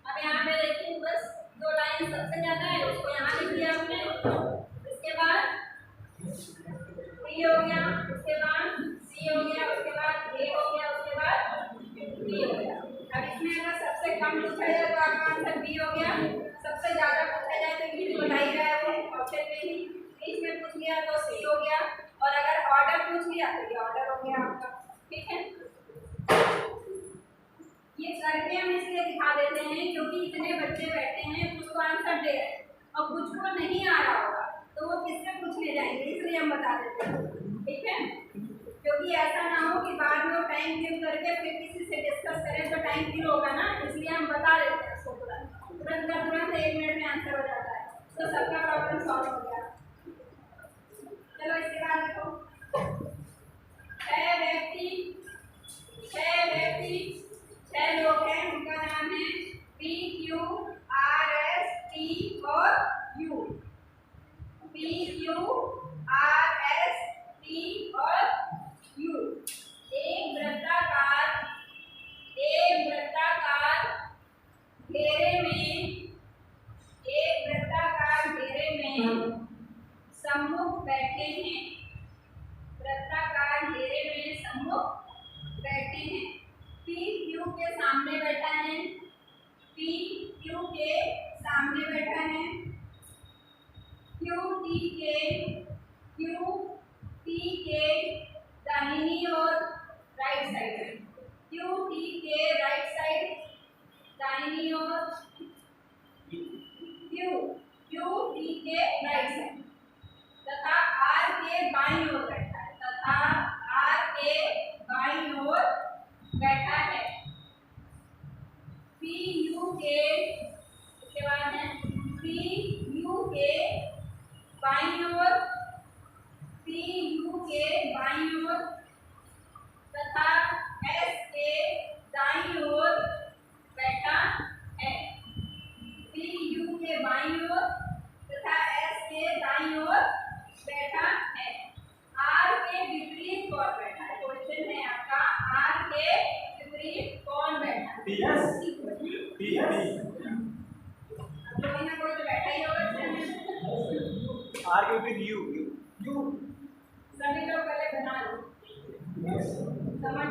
अब यहाँ पे देखिए बस दो लाइन सबसे ज्यादा है, उसको यहाँ लिख दिया आपने। इसके बाद बी हो गया, उसके बाद सी हो गया, उसके बाद ए हो गया, उसके बाद बी हो गया। अब इसमें अगर सबसे कम पूछा जाए तो आपका आंसर बी हो गया, सबसे ज्यादा पूछा जाए तो ये बता ही रहा है वो ऑप्शन में ही, इसमें पूछ लिया तो सी हो गया, और अगर ऑर्डर पूछ लिया तो ये ऑर्डर हो गया आपका। ठीक है, ये करके हम इसलिए दिखा देते हैं क्योंकि इतने बच्चे बैठे हैं, कुछ को आंसर दे रहे हैं और कुछ को नहीं आ रहा होगा, तो वो किससे पूछने जाएंगे, इसलिए हम बता देते हैं। ठीक है, क्योंकि ऐसा ना हो कि बाद में टाइम गिव करके फिर किसी से डिस्कस करें तो टाइम फिर होगा ना, इसलिए हम बता देते हैं उसको तुरंत 1 मिनट में आंसर हो जाता है, तो सबका प्रॉब्लम सॉल्व हो गया। चलो इसके बाद देखो, 6 लोग हैं, उनका नाम है P Q R S T और U, P Q R S T और यू। एक वृत्ताकार घेरे में सम्मुख बैठे हैं, वृत्ताकार घेरे में सम्मुख बैठे हैं। पी क्यू के सामने बैठा है, पी क्यू के सामने बैठा है, क्यू टी के दाहिनी और राइट साइड, क्यू टी के राइट साइड दाहिनी और क्यू टी के राइट साइड तथा आर के बाईं ओर बैठा है, बैठा है। पी यू के, उसके बाद है पी यू के बाईं ओर, पी यू के बाईं ओर तथा एस के दाईं ओर बैठा है, पी यू के बाईं ओर तथा एस के दाईं ओर बैठा है। आर के विपरीत कौन बैठा है, क्वेश्चन है आपका, आर के विपरीत कौन बैठा है? कोई ना कोई तो बैठा ही होगा, आर के विपरीत यू। सभी लोग पहले बना लो, समझ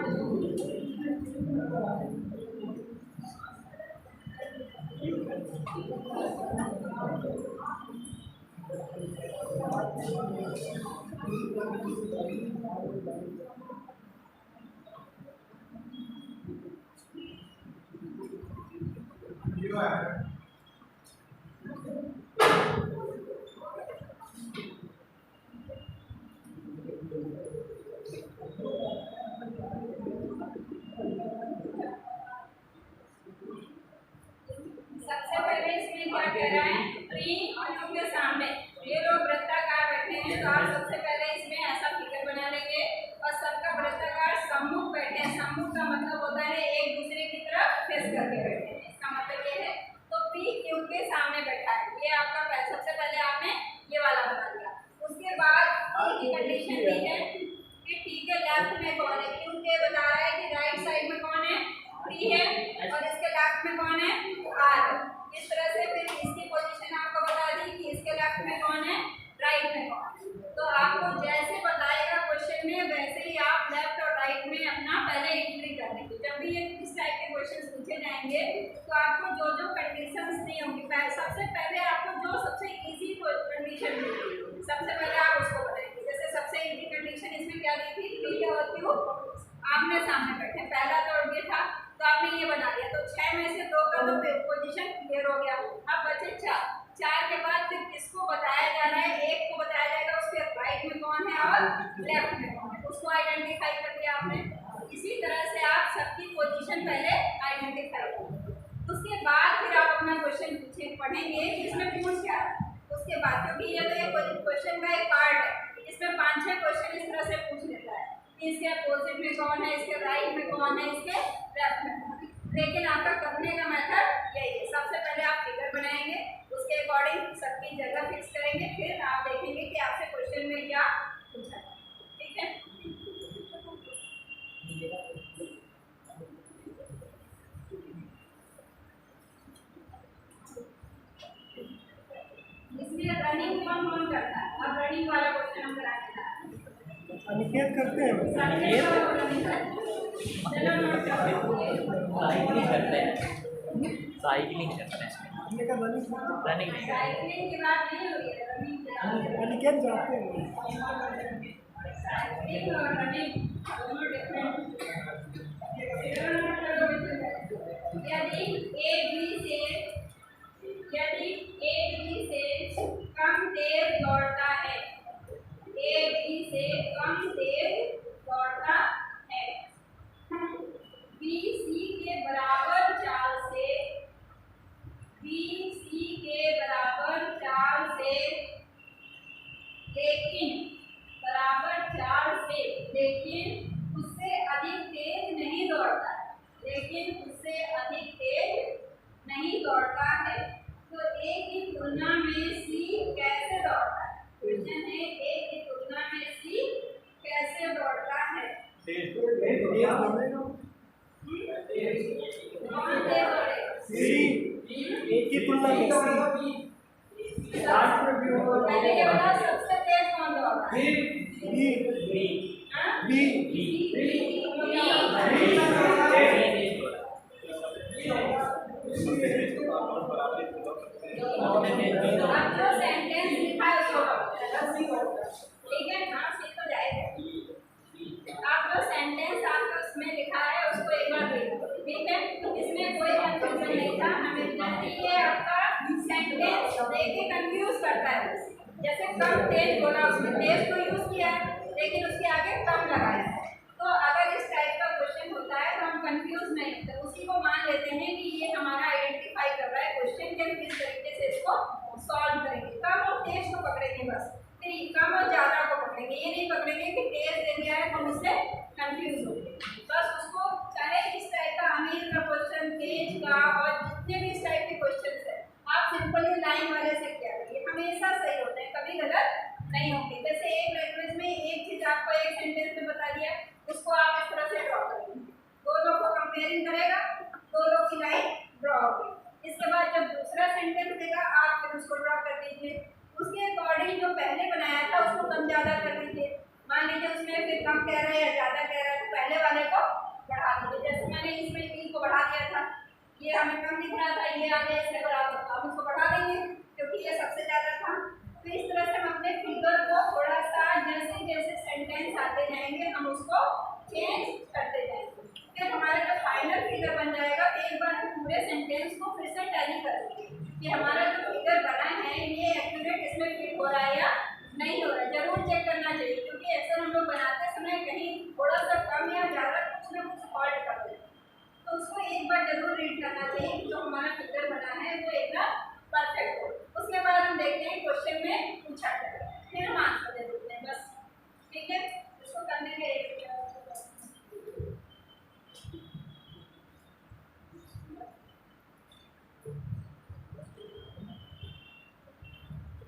सबसे पहले इसमें क्या कह रहा है, पी और क्यू के सामने ये लोग वृत्ताकार बैठे हैं, तो आप सबसे पहले इसमें ऐसा फिगर बना लेंगे और सबका वृत्ताकार सम्मुख बैठे हैं। सम्मुख का मतलब होता है एक दूसरे की तरफ फेस करके बैठे हैं, इसका मतलब ये है। तो पी क्यू के सामने बैठा है, ये आपका सबसे पहले आपने ये वाला बना दिया। उसके बाद की कंडीशन दी है कि टी के लेफ्ट में कौन है, क्यू के बता रहा है कि राइट साइड में कौन है, पी है, और इसके लेफ्ट में कौन है, आर है। इस जाएंगे तो आपको जो जो कंडीशंस नहीं होंगी, सबसे पहले आपको जो सबसे इजी कंडीशन मिलेगी सबसे पहले आप उसको बताएंगे। जैसे सबसे इजी कंडीशन इसमें क्या दी थी, पी और क्यू आमने सामने बैठे, पहला तो ये था तो आपने ये बना लिया, तो 6 में से 2 का तो पोजीशन क्लियर हो गया। अब बचे 4 के बाद फिर किसको बताया जा रहा है, एक को बताया जाएगा उसके राइट में कौन है और लेफ्ट में कौन है, उसको आइडेंटिफाई कर दिया आपने। इसी तरह से आप सबकी पोजीशन पहले आइडेंटिफाई करेंगे, उसके बाद फिर आप अपना क्वेश्चन पढ़ेंगे इसमें पूछ क्या है उसके बाद, क्योंकि ये तो एक क्वेश्चन का एक पार्ट है, इसमें 5-6 क्वेश्चन इस तरह से पूछ लेता है कि इसके अपोजिट में कौन है, इसके राइट में कौन है, इसके लेफ्ट में कौन है। लेकिन आपका करने का मेथड यही है, सबसे पहले आप फिगर बनाएंगे, उसके अकॉर्डिंग सबकी जगह फिक्स करेंगे, फिर आप देखेंगे कि आपसे क्वेश्चन में क्या पूछा है। ठीक है, इसमें रनिंग कौन कौन करता है, अब रनिंग वाला क्वेश्चन हम कराने जा रहे हैं। अनिकेत करते हैं। साइकिलिंग करते हैं, साइकिलिंग करते हैं, हमने कहा रनिंग रनिंग नहीं करते। साइकिलिंग की बात नहीं हो रही है, रनिंग की बात है। अनिकेत जाते हैं। साइकिलिंग और रनिंग दोनों डिफरेंट। यदि ए बी से कम तेज दौड़ता है, ए बी से कम तेज दौड़ता है, बी सी के बराबर चाल से, बी सी के बराबर चाल से, लेकिन उससे अधिक तेज नहीं दौड़ता है, लेकिन उससे अधिक तेज नहीं दौड़ता है, तो ए की तुलना में सी कैसे दौड़ता है? क्वेश्चन है, ए की तुलना में सी कैसे दौड़ता है? कौन तेज दौड़ेगा? एक ही तुलना में पहले ये बताओ सबसे तेज कौन दौड़ता है? हाँ? अब जो सेंटेंस लिखा है उसको ठीक है, हाँ सीख तो जाएगा। आप जो सेंटेंस आपका उसमें लिखा है उसको एक बार देखो, ठीक है, इसमें कोई कंफ्यूजन नहीं था। हमें जल्दी ये आपका सेंटेंस देख के कंफ्यूज करता है, जैसे कम तेज बोला, उसमें तेज तो यूज किया है लेकिन उसके आगे कम लगाया है, तो अगर इस टाइप का क्वेश्चन होता है तो हम कंफ्यूज नहीं होते, उसी को मान लेते हैं कि ये हमारा आइडेंटिफाई कर रहा है क्वेश्चन के, हम किस तरीके से इसको सॉल्व करेंगे। कम और तेज को पकड़ेंगे बस, फिर कम और ज़्यादा को पकड़ेंगे, ये नहीं पकड़ेंगे कि तेज दे दिया है तो हम उससे कंफ्यूज होंगे। बस उसको चाहे इस टाइप का अमीर का क्वेश्चन, तेज का और जितने भी इस टाइप के क्वेश्चन है, आप सिंपली लाइन वाले से क्या करिए, हमेशा सही होते हैं, कभी गलत नहीं होंगे। जैसे एक लैंग्वेज में एक चीज आपको एक सेंटेंस में बता दिया, उसको आप इस तरह से ड्रॉ करेंगे, दो लोग को कंपेयरिंग करेगा, दो लोग की लाइन ड्रॉ होगी। इसके बाद जब दूसरा सेंटेंस देगा आप फिर उसको ड्रॉ कर दीजिए, उसके अकॉर्डिंग जो पहले बनाया था उसको कम ज़्यादा कर दीजिए। मान लीजिए उसमें फिर कम कह रहा है या ज़्यादा कह रहा है तो पहले वाले को बढ़ा दीजिए, जैसे मैंने इसमें 3 को बढ़ा दिया था, ये हमें कम दिख रहा था, ये आगे इससे बढ़ा दो, अब उसको बढ़ा देंगे क्योंकि ये सबसे ज़्यादा था। तो इस तरह से हम अपने फिगर को थोड़ा सा जैसे जैसे सेंटेंस आते जाएंगे हम उसको चेंज करते जाएंगे, फिर हमारा जो फाइनल फिगर बन जाएगा एक बार हम पूरे सेंटेंस को फिर से टैली कर देंगे कि हमारा जो फिगर बना है ये एक्यूरेट इसमें फिट हो रहा है या नहीं हो रहा है। जरूर चेक करना चाहिए क्योंकि ऐसा हम लोग बनाते समय कहीं थोड़ा सा कम या ज़्यादा कुछ ना कुछ फॉल्ट कर देते हैं, तो उसको एक बार जरूर रीड करना चाहिए कि जो हमारा फिगर बना है वो एकदम परफेक्ट हो। उसके बाद हम देखते हैं क्वेश्चन में पूछा जाएगा, फिर हम आंसर दे देते हैं बस, ठीक है। इसको करने के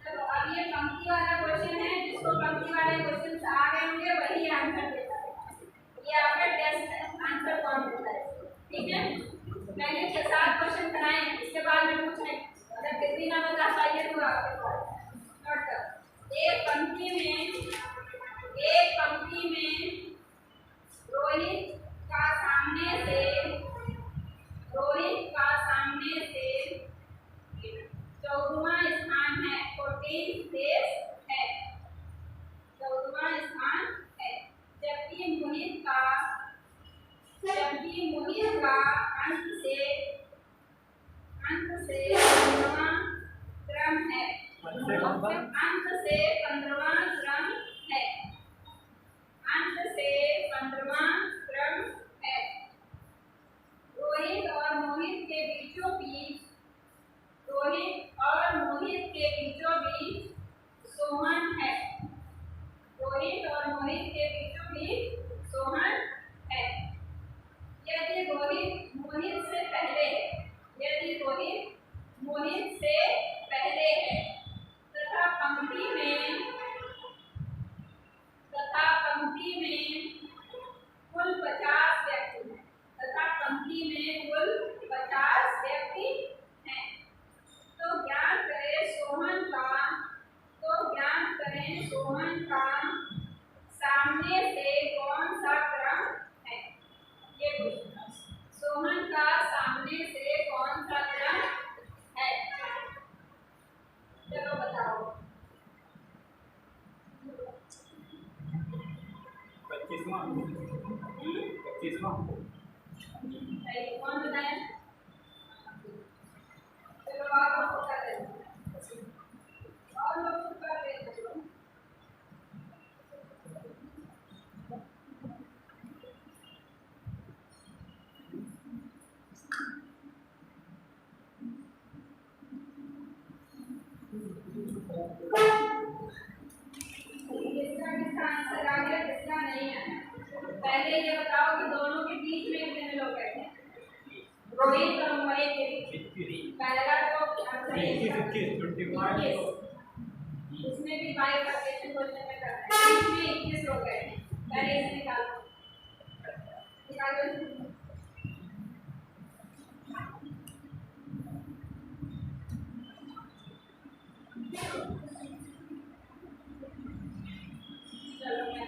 चलो अब ये पंक्ति वाला क्वेश्चन है, जिसको पंक्ति वाले क्वेश्चन आ गए होंगे वही आंसर देता है, ये आपका टेस्ट है, आंसर कौन देता है, ठीक है। मैंने 6-7 क्वेश्चन बनाए, इसके बाद में पूछ रहे अगर किसी ना बता पाइए तो आपके पास नोट कर। एक पंक्ति में रोहित का सामने से सोहन का सामने से कौन सा क्रम है? ये क्वेश्चन, सोहन का सामने से कौन सा क्रम है? चलो बताओ। 25वां। 25वां। सही, कौन बताया? चलो आप लोग कर रहे हो, और लोग कर रहे हो। किसका आंसर आ गया, किसका नहीं आया? पहले ये बताओ कि दोनों के बीच में कितने लोग बैठे हैं? रोहित और मयंक के बीच पहला तो आंसर है 21। उसमें भी बाइफरकेशन क्वेश्चन में करना है। बीच में 21 लोग बैठे हैं। पहले इसे निकालो, निकालो। चलो मैं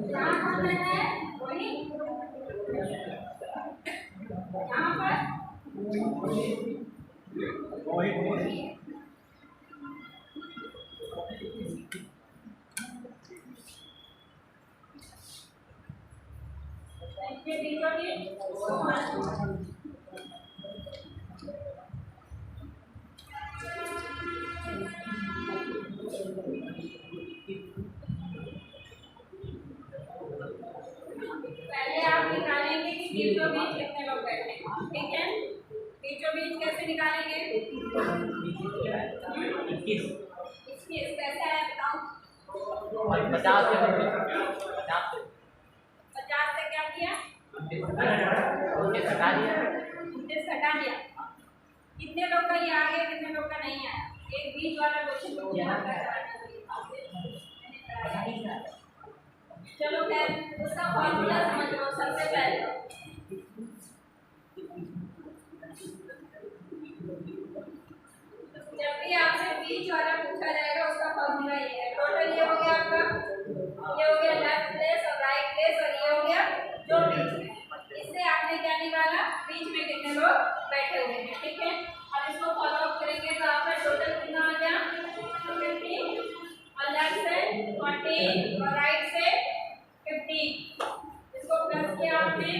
यहाँ कौन है? रोहित। यहाँ पर इसके बीचों बीच सोहन। पहले आप निकालेंगे कि बीचों बीच कितने लोग बैठे हैं, ठीक है? बीचों बीच कैसे निकालेंगे? 21 कैसे आया बताओ? और 50 से 50 से क्या किया? 29 हटा दिया। 29 हटा दिया। कितने लोग का ये आ गया, कितने लोग का नहीं आया? एक बीच वाला क्वेश्चन तो यहाँ पर चलो खैर उसका फॉर्मूला समझ लो। सबसे पहले जब भी आपसे बीच वाला पूछा जाएगा उसका फॉर्मूला ये है। टोटल ये हो गया आपका, ये हो गया लेफ्ट प्लेस और राइट प्लेस, और ये हो गया जो बीच में। इससे आपने क्या निकाला? बीच में कितने लोग बैठे हुए हैं, ठीक है? अब इसको फॉलो अप करेंगे तो आपका टोटल कितना आ गया? 50 और लेफ्ट से 20 और राइट से 50। इसको प्लस किया आपने,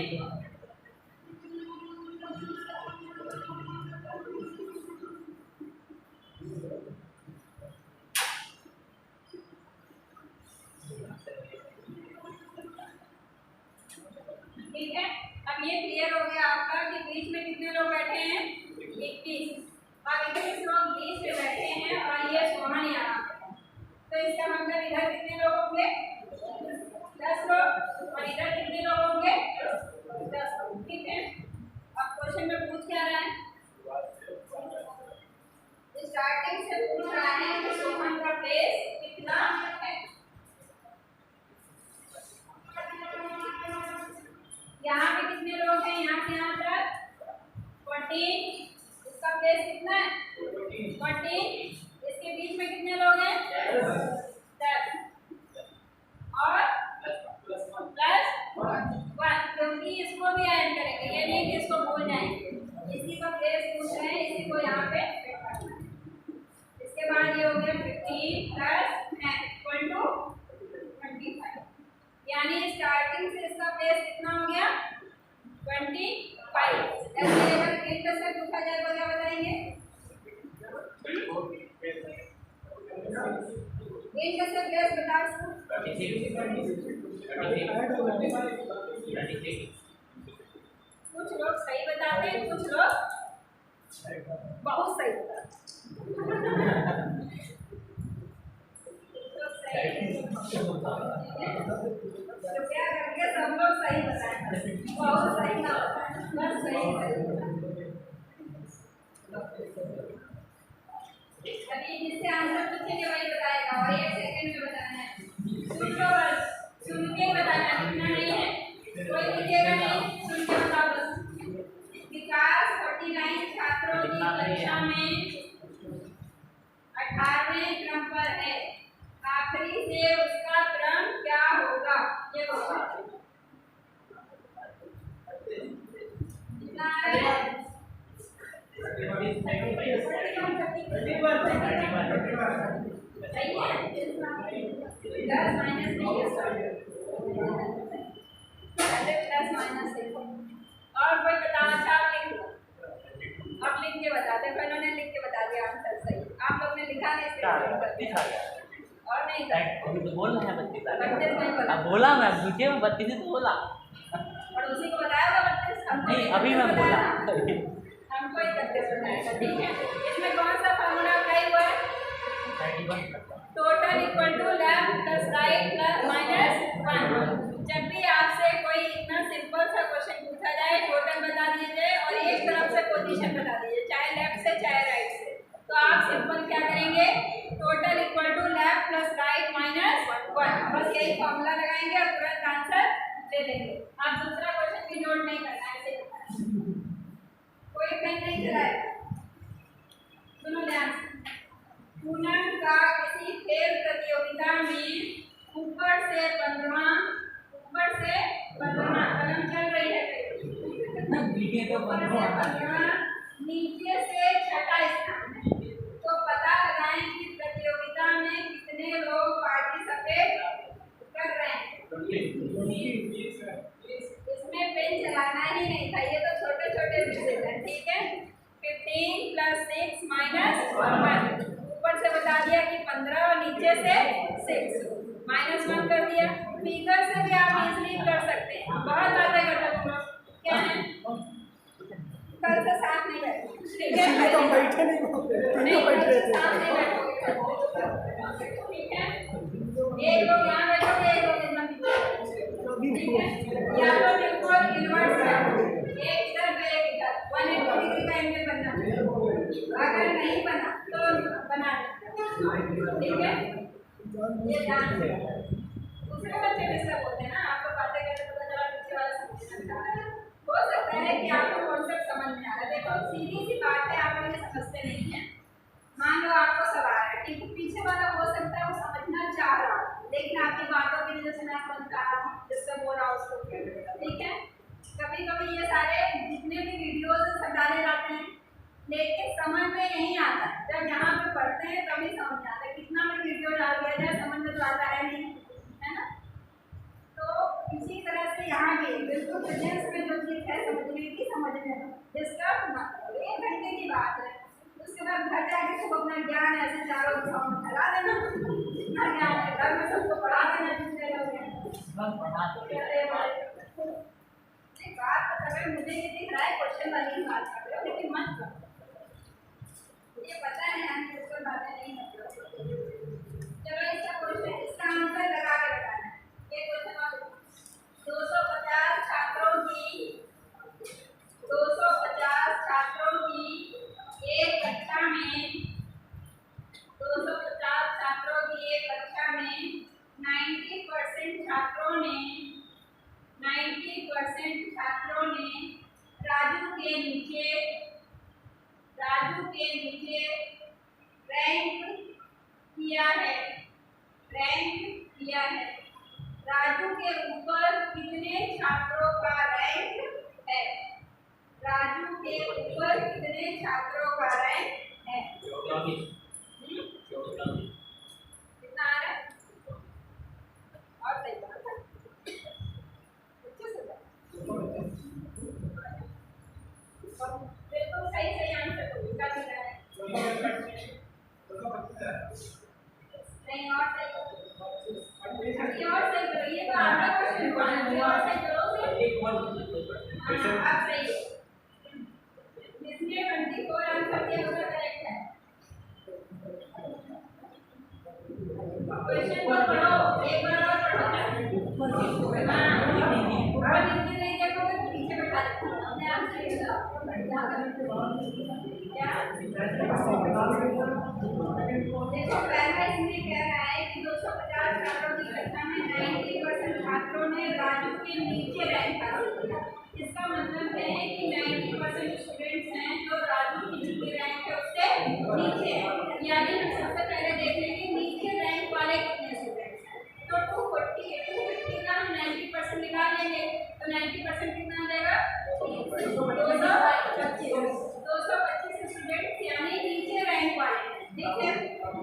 ठीक है? अब ये क्लियर हो गया आपका कि बीच में कितने लोग बैठे हैं? 21। और 21 लोग बीच में बैठे हैं और ये सोहन यहाँ पे। तो इसका मतलब इधर कितने लोग होंगे? 10 लोग। और इधर कितने लोग होंगे? 10 लोग, ठीक है? अब क्वेश्चन में पूछ क्या रहा है? स्टार्टिंग से पूछ रहा है कि सोहन का प्लेस कितना है। यहाँ पे कितने लोग हैं? यहाँ से यहाँ तक 40। इसका प्लेस कितना है? 40। इसके बीच में कितने लोग हैं? 10 और प्लस 1, क्योंकि इसको भी ऐड करेंगे, ये नहीं कि इसको भूल जाएंगे। इसी का प्लेस पूछ रहे हैं, इसी को यहाँ पे। इसके बाद ये हो गया 50 प्लस इनका से प्लेस बताओ इसको। 36 कुछ लोग सही बताते हैं, कुछ लोग बहुत सही बताते हैं। तो सही कृपया करके सब लोग सही बताएं, बहुत सही ना बताएं, बस सही बताएं। अभी जिससे आंसर पूछेंगे वही बताएगा और 1 सेकंड में बताना है। सुन लो बस, सुन के बताना, लिखना नहीं है, कोई लिखेगा नहीं, सुन के बताओ बस। विकास 49 छात्रों की कक्षा में 18वें क्रम पर है, आखिरी से उसका क्रम क्या होगा? ये बताओ। कितना आ रहा है? सही है? 10 माइनस और कोई बताना चाह लिख लो। अब लिख के बता दे, इन्होंने लिख के बता दिया आंसर सही। आप लोग ने लिखा नहीं, इसलिए और नहीं था। अभी तो बोलना है 32 32 नहीं बोला। अब बोला मैं पूछे मैं 32 तो बोला पड़ोसी को बताया होगा 32, हमको नहीं अभी मैं बोला हमको 31 बताया। ठीक है, इसमें कौन सा फॉर्मूला अप्लाई हुआ है? 31 total equal to left plus right plus minus 1। जब भी आपसे कोई इतना सिंपल सा क्वेश्चन पूछा जाए, टोटल बता दीजिए और एक तरफ से पोजीशन बता दीजिए, चाहे लेफ्ट से चाहे राइट से। तो आप सिंपल क्या करेंगे? Total equal to left plus right minus 1, बस यही फॉर्मूला लगाएंगे और तुरंत आंसर ले लेंगे। आप दूसरा क्वेश्चन भी नोट नहीं करना है, ऐसे कोई पेन नहीं चलाएगा। सुनो ध्यान से। पूनम का किसी खेल प्रतियोगिता में ऊपर से 15 कलम चल रही है, ऊपर से 15 नीचे से 6ठा स्थान है। तो पता लगाएं कि प्रतियोगिता में कितने लोग पार्टिसिपेट कर रहे हैं। इसमें पेन चलाना ही नहीं था, ये तो छोटे छोटे विषय हैं। ठीक है, 15 + 6 - 1, ऊपर से बता दिया कि 15 और नीचे से 6 -1 कर दिया। फिगर से भी आप इजीली कर सकते हैं। बहुत बातें करते तुम लोग, क्या है? कल से साथ नहीं बैठे, ठीक है? तो बैठे नहीं होते, नहीं, बैठ कल रहे से थे। साथ नहीं बैठोगे, ठीक है? एक लोग यहाँ बैठोगे, एक लोग इतना पीछे, ठीक है? या तो बिल्कुल इन्वर्स है, एक इधर तो एक इधर, 180 डिग्री का एंगल बनना चाहिए। अगर नहीं बना तो बना देना, ठीक है? ये ध्यान रखना। दूसरे बच्चे डिस्टर्ब होते हैं ना, आपको बातें करते पता चला पीछे वाला समझ नहीं आ रहा है। हो सकता है कि आपको कॉन्सेप्ट समझ में आ रहा है। देखो सीधी सी बात है, आप लोग समझते नहीं है। मान लो आपको सवाल है, ठीक है, पीछे वाला हो सकता है वो समझना चाह रहा है, लेकिन आपकी बातों की वजह से मैं समझ पा रहा हूँ, डिस्टर्ब हो रहा है उसको, ठीक है? कभी कभी ये सारे जितने भी वीडियोज सब डाले जाते हैं, लेकिन समझ में नहीं आता। जब यहाँ पे पढ़ते हैं तभी समझ में आता है। कितना भी वीडियो डाल दिया जाए समझ में तो आता है नहीं, है ना? तो इसी तरह से यहाँ भी बिल्कुल प्रेजेंस में जो चीज़ है समझने की, समझने में डिस्टर्ब मत करो। 1 घंटे की बात है, उसके बाद घर जाके सब अपना ज्ञान ऐसे चारों दिशाओं में फैला देना। जितना ज्ञान है घर में सबको पढ़ा देना, जितने लोग हैं। बात तो कर रहे, मुझे ये दिख रहा है क्वेश्चन वाली बात कर रहे हो, लेकिन मत करो। ये पता है हम क्वेश्चन बातें नहीं करते। चलो इसका क्वेश्चन, इसका आंसर लगा के बताना। ये क्वेश्चन और 250 छात्रों की एक कक्षा में 250 छात्रों की एक कक्षा में 90% छात्रों ने राजू के नीचे रैंक किया है। राजू के ऊपर कितने छात्रों का रैंक है? राजू के ऊपर कितने छात्रों का रैंक है? कितना आ रहा है? और सही बात है, देखो सही आंसर तो लिखा नहीं रहा है। नहीं और सही अब सही है। जिसने 24 आंसर दिया उसका करेक्ट है। क्वेश्चन को पढ़ो, एक बार और पढ़ो। हाँ, और जिसने नहीं देखोगे तो पीछे बैठा देना। अपने आप से क्या? देखो पहला इसमें कह रहा है कि 250 छात्रों की कक्षा में 90% छात्रों ने राजू के नीचे रैंक हासिल किया। इसका मतलब है कि 90% स्टूडेंट्स हैं जो राजू की जितनी रैंक है उससे नीचे है। यानी हम सबसे पहले देख लेंगे नीचे रैंक वाले कितने स्टूडेंट्स हैं। तो 250 का हम 90% निकाल लेंगे तो 90% कितना आ जाएगा? 225 स्टूडेंट्स यानी नीचे रैंक वाले। ठीक है,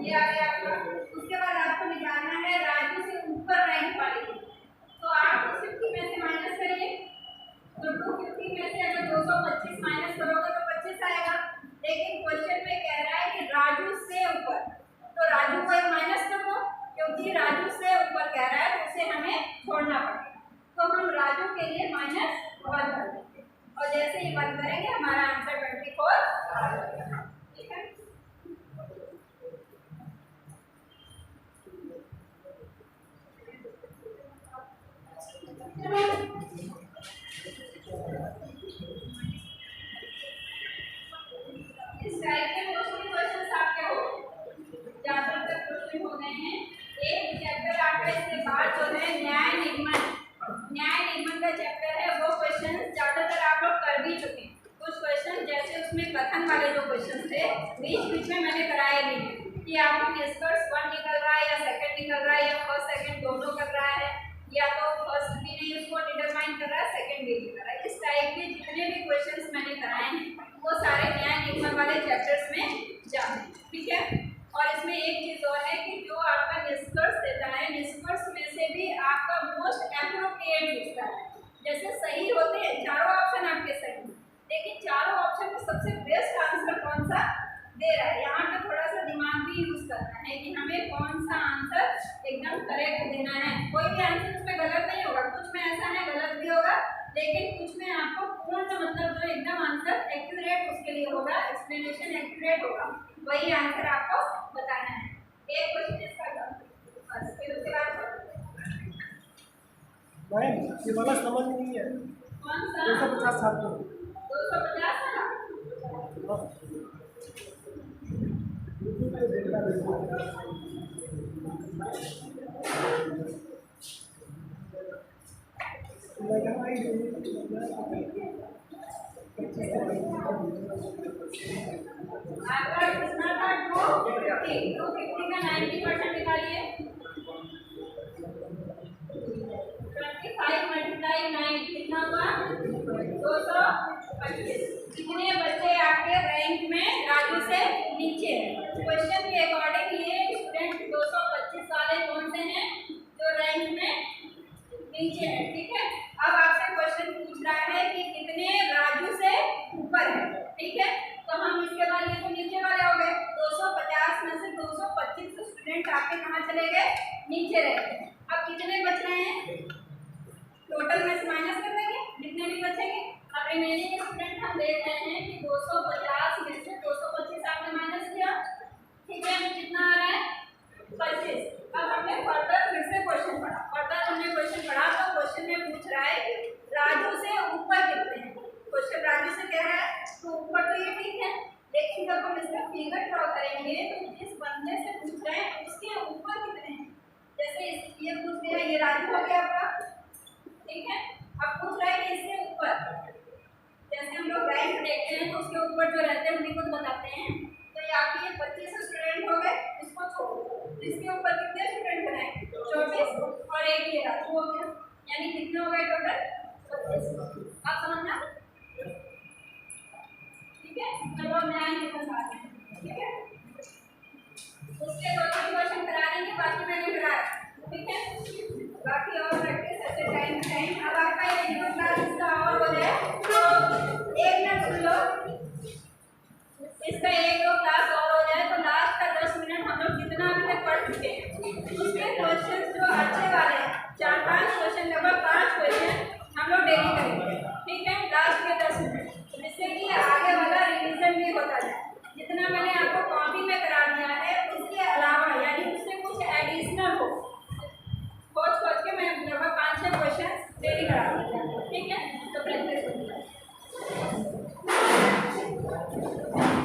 ये आ गया आपका। उसके बाद आपको निकालना है राजू से ऊपर रैंक वाले। तो आप 250 में से माइनस करिए। तो 250 में से अगर 225 माइनस करोगे तो 25 आएगा। लेकिन क्वेश्चन में कह रहा है कि राजू से ऊपर, तो राजू को एक माइनस कर दो क्योंकि राजू से ऊपर कह रहा है तो उसे हमें छोड़ना पड़ेगा। तो हम राजू के लिए -1 कर देंगे और जैसे ही 1 करेंगे हमारा आंसर 24 आ जाएगा। ठीक है, इस टाइप के क्वेश्चन आपके हो ज्यादातर क्वेश्चन हो गए हैं। एक चैप्टर आपका इसके बाद जो है न्याय निगमन का चैप्टर है, वो क्वेश्चन ज्यादातर आप लोग कर भी चुके हैं। कुछ क्वेश्चन जैसे उसमें कथन वाले जो क्वेश्चन थे बीच में मैंने कराए भी हैं कि आपको निष्कर्ष 1 निकल रहा है या सेकंड निकल रहा है या फर्स्ट सेकंड दोनों कर रहा है या तो फर्स्ट भी नहीं उसको डिटरमाइन कर रहा है सेकंड भी नहीं कर रहा है। इस टाइप के जितने भी क्वेश्चंस मैंने कराए हैं वो सारे न्याय निगमन वाले चैप्टर्स में जाते हैं। ठीक है, और इसमें एक चीज और है कि जो आपका निष्कर्ष देता है निष्कर्ष में से भी आपका मोस्ट एप्रोप्रिएट पूछता है। जैसे सही होते हैं चारों ऑप्शन आपके सही, लेकिन चारों ऑप्शन में सबसे बेस्ट आंसर कौन सा दे रहा है। यहाँ पे थोड़ा सा दिमाग भी यूज करना है कि हमें कौन सा आंसर एकदम करेक्ट देना है। कोई भी आंसर उसमें गलत नहीं होगा, कुछ में ऐसा है गलत भी होगा लेकिन कुछ में आपको पूर्ण मतलब जो एकदम आंसर एक्यूरेट उसके लिए होगा, एक्सप्लेनेशन एक्यूरेट होगा, वही आंसर आपको बताना है। एक क्वेश्चन इसका बस, फिर उसके बाद मैम ये वाला समझ नहीं है। कौन सा 250 छात्रों 250 वाला आपका कितना था? 250 का 90% निकालिए। 25 × 9 कितना हुआ? 225। कितने बच्चे आपके रैंक में राजू से नीचे हैं? क्वेश्चन के अकॉर्डिंग ये स्टूडेंट 225 वाले कौन से हैं जो रैंक में नीचे हैं। ठीक है, अब आपसे क्वेश्चन पूछ रहा है कि कितने राजू से ऊपर है। ठीक है, तो हम इसके बाद ये तो नीचे वाले हो गए। 250 में से 225 स्टूडेंट आपके कहाँ चले गए? नीचे रह गए। अब कितने बच रहे हैं? टोटल में से माइनस कर देंगे जितने भी बचेंगे। अब रिमेनिंग स्टूडेंट हम देख रहे हैं कि 250 में से 225 आपने माइनस किया। ठीक है, कितना आ रहा है? 25। अब हमने फर्दर फिर से क्वेश्चन पढ़ा तो क्वेश्चन में पूछ रहा है कि राजू से ऊपर कितने हैं। क्वेश्चन राजू से कह रहा है तो ऊपर तो ये ठीक है, लेकिन जब हम इसका फिगर ड्रॉ करेंगे तो जिस बंदे से पूछ रहे हैं उसके ऊपर कितने हैं। जैसे ये पूछ दिया, ये राजू हो गया आपका। ठीक है, अब पूछ रहा है कि इससे ऊपर, जैसे हम लोग रैंक देखते हैं तो उसके ऊपर जो रहते हैं उन्हीं को बताते हैं। तो ये आपके 25 स्टूडेंट हो गए, इसको छोड़ दो। इसके ऊपर कितने स्टूडेंट बनाए? 24 और एक ये राजू हो गया, यानी कितने हो गए टोटल? 25। आप समझना? ठीक है, चलो न्याय निगमन आते हैं। ठीक है, उसके 2-3 क्वेश्चन करा देंगे, बाकी मैंने कराया। ठीक है, बाकी और प्रैक्टिस ऐसे टाइम अब आपका ये वीडियो क्लास इसका और हो जाए तो 1 मिनट सुन लो। इसका 1-2